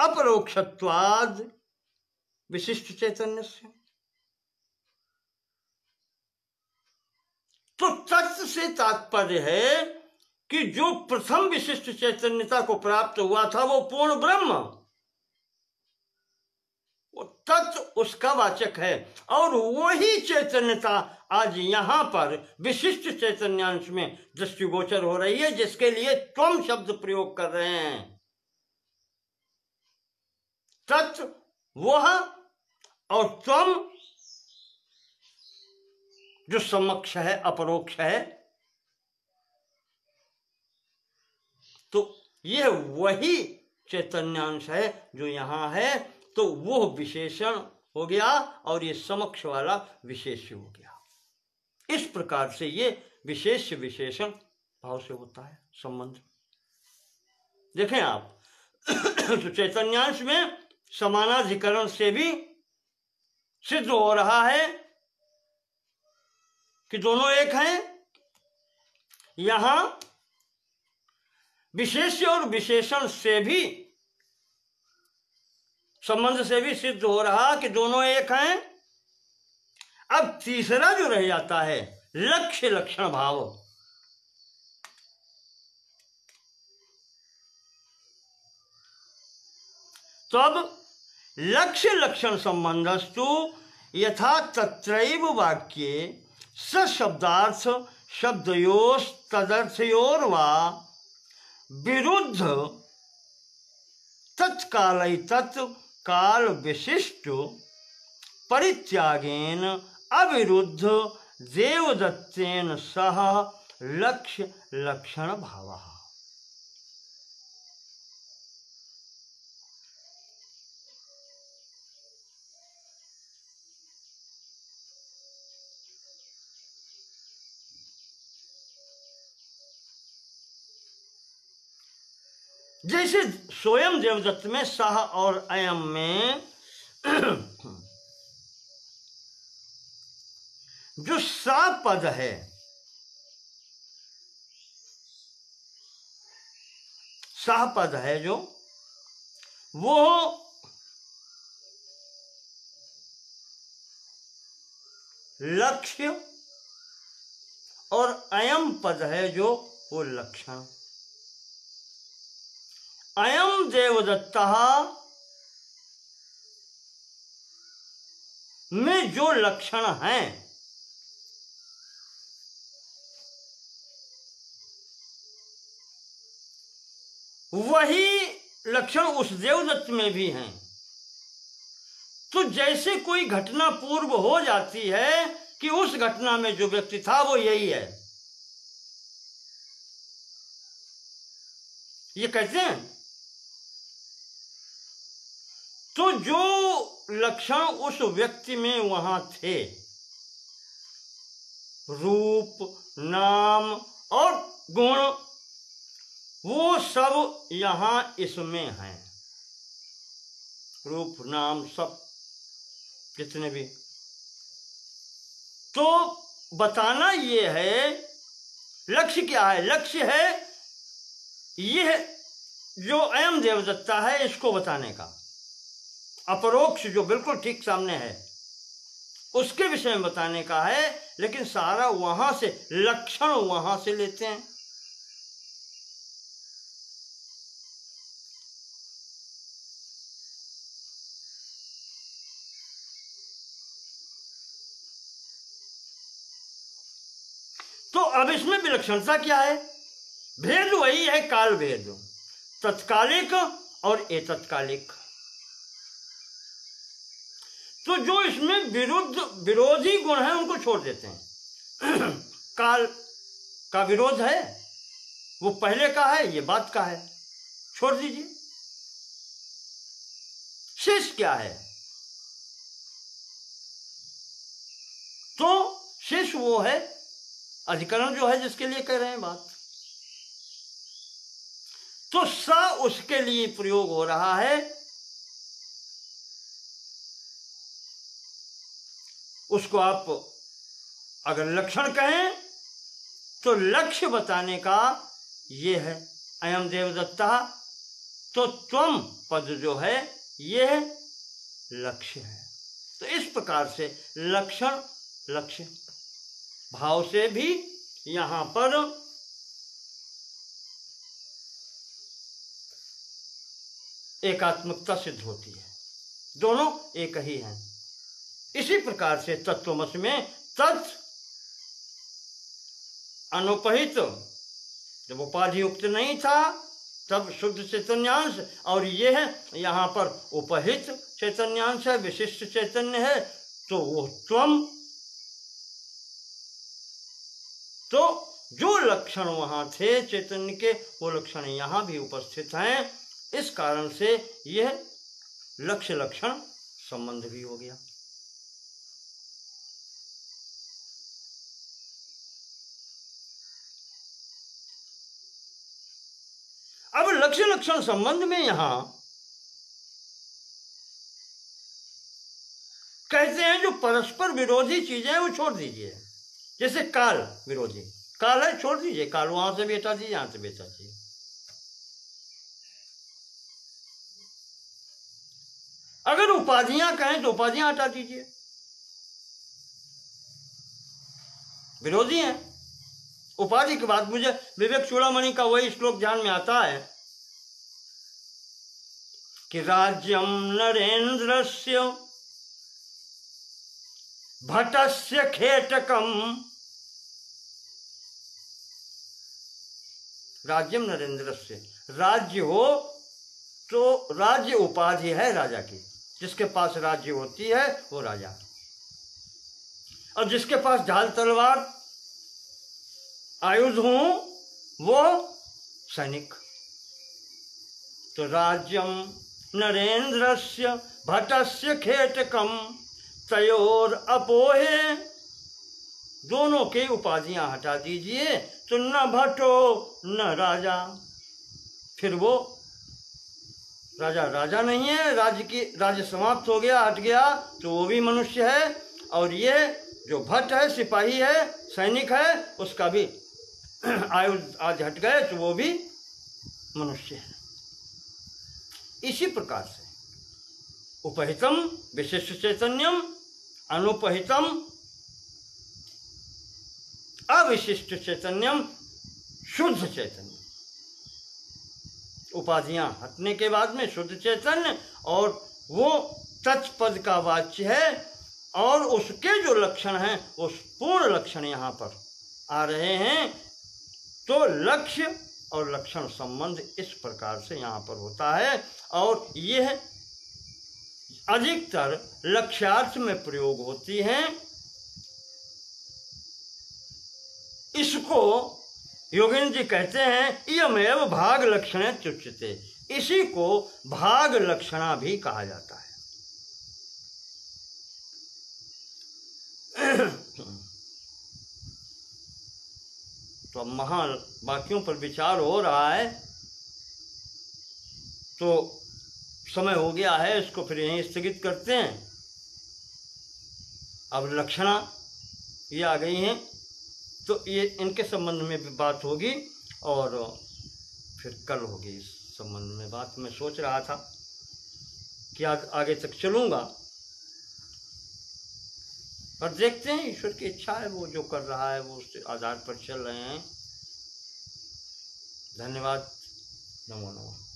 A: अपरोक्षत्वाद विशिष्ट चैतन्यस्य। तो तत्व से तात्पर्य है कि जो प्रथम विशिष्ट चैतन्यता को प्राप्त हुआ था वो पूर्ण ब्रह्म, वो तत्व उसका वाचक है। और वही चैतन्यता आज यहां पर विशिष्ट चैतन्यांश में दृष्टिगोचर हो रही है, जिसके लिए त्वम शब्द प्रयोग कर रहे हैं। तत्व वह और त्वम जो समक्ष है, अपरोक्ष है, तो यह वही चैतन्यांश है जो यहां है। तो वो विशेषण हो गया और ये समक्ष वाला विशेष हो गया। इस प्रकार से ये विशेष विशेषण भाव से होता है संबंध। देखें आप तो चैतन्यांश में समानाधिकरण से भी सिद्ध हो रहा है कि दोनों एक हैं। यहां विशेष और विशेषण से भी, संबंध से भी सिद्ध हो रहा कि दोनों एक हैं। अब तीसरा जो रह जाता है लक्ष्य लक्षण भाव, तो अब लक्ष्य लक्षण संबंधस्तु यथा तत्रैव वाक्ये सशब्दार्थ शब्दयोस् तदर्थयोर्वा विरुद्ध तत्काल तत्काल विशिष्ट परित्यागेन अविरुद्ध देवदत्तेन सह लक्ष्य लक्षण भावः। जैसे स्वयं देवदत्त में सह और अयम में जो सा पद है, सह पद है जो, वो लक्ष्य और अयम पद है जो वो लक्षण। अयम देवदत्तः में जो लक्षण हैं वही लक्षण उस देवदत्त में भी हैं। तो जैसे कोई घटना पूर्व हो जाती है कि उस घटना में जो व्यक्ति था वो यही है, ये कहते हैं। तो जो लक्षण उस व्यक्ति में वहां थे, रूप, नाम और गुण, वो सब यहां इसमें हैं। रूप, नाम, सब जितने भी। तो बताना ये है, लक्ष्य क्या है? लक्ष्य है यह जो अयम देवदत्ता है इसको बताने का। अपरोक्ष जो बिल्कुल ठीक सामने है उसके विषय में बताने का है, लेकिन सारा वहां से, लक्षण वहां से लेते हैं। अब इसमें विलक्षणता क्या है? भेद वही है, काल भेद, तत्कालिक और अतत्कालिक। तो जो इसमें विरोधी गुण है उनको छोड़ देते हैं। काल का विरोध है, वो पहले का है, ये बाद का है, छोड़ दीजिए। शेष क्या है? तो शेष वो है अधिकरण जो है जिसके लिए कह रहे हैं बात। तो स उसके लिए प्रयोग हो रहा है, उसको आप अगर लक्षण कहें तो लक्ष्य बताने का ये है, अयम देवदत्ता। तो त्वम पद जो है ये लक्ष्य है। तो इस प्रकार से लक्षण लक्ष्य भाव से भी यहां पर एकात्मकता सिद्ध होती है, दोनों एक ही हैं। इसी प्रकार से तत्वमसि में तत् अनुपहित, जब उपाधि युक्त नहीं था तब शुद्ध चैतन्यांश, और ये है यहाँ पर उपहित चैतन्यांश है, विशिष्ट चैतन्य है, तो वो त्वम। तो जो लक्षण वहां थे चैतन्य के, वो लक्षण यहाँ भी उपस्थित हैं। इस कारण से यह लक्ष्य लक्षण संबंध भी हो गया। अब लक्ष्य लक्षण संबंध में यहां कहते हैं जो परस्पर विरोधी चीजें हैं वो छोड़ दीजिए। जैसे काल विरोधी, काल है, छोड़ दीजिए, काल वहां से भी हटा दीजिए, यहां से भी हटा दीजिए। अगर उपाधियां कहें तो उपाधियां हटा दीजिए, विरोधी हैं। उपाधि के बाद मुझे विवेक चूड़ामणि का वही श्लोक ध्यान में आता है कि राज्यम नरेंद्रस्य भटस्य खेटकम। राज्यम नरेंद्रस्य, राज्य हो तो राज्य उपाधि है राजा की, जिसके पास राज्य होती है वो राजा, और जिसके पास ढाल तलवार आयुध हो वो सैनिक। तो राज्यम नरेंद्रस्य भटस्य खेटकम तयोर अपोहे, दोनों की उपाधियां हटा दीजिए तो न भटो न राजा। फिर वो राजा राजा नहीं है, राज्य समाप्त हो गया, हट गया, तो वो भी मनुष्य है। और ये जो भट है, सिपाही है, सैनिक है, उसका भी आयुध आज हट गए तो वो भी मनुष्य है। इसी प्रकार से उपहितम विशिष्ट चैतन्यम, अनुपहितम अविशिष्ट चैतन्यम, शुद्ध चैतन्य। उपाधियां हटने के बाद में शुद्ध चैतन्य, और वो तत्पद का वाच्य है, और उसके जो लक्षण हैं वो पूर्ण लक्षण यहाँ पर आ रहे हैं। तो लक्ष्य और लक्षण संबंध इस प्रकार से यहाँ पर होता है, और यह अधिकतर लक्ष्यार्थ में प्रयोग होती हैं। इसको योगेंद्र जी कहते हैं इयमेव भाग लक्षण च्युच्यते, इसी को भाग लक्षणा भी कहा जाता है। तो अब महान वाक्यों पर विचार हो रहा है, तो समय हो गया है, इसको फिर यहीं स्थगित करते हैं। अब लक्षणा ये आ गई हैं, तो ये इनके संबंध में भी बात होगी, और फिर कल होगी इस संबंध में बात। मैं सोच रहा था कि आगे तक चलूँगा, पर देखते हैं, ईश्वर की इच्छा है, वो जो कर रहा है वो उसके आधार पर चल रहे हैं। धन्यवाद। नमो नमः।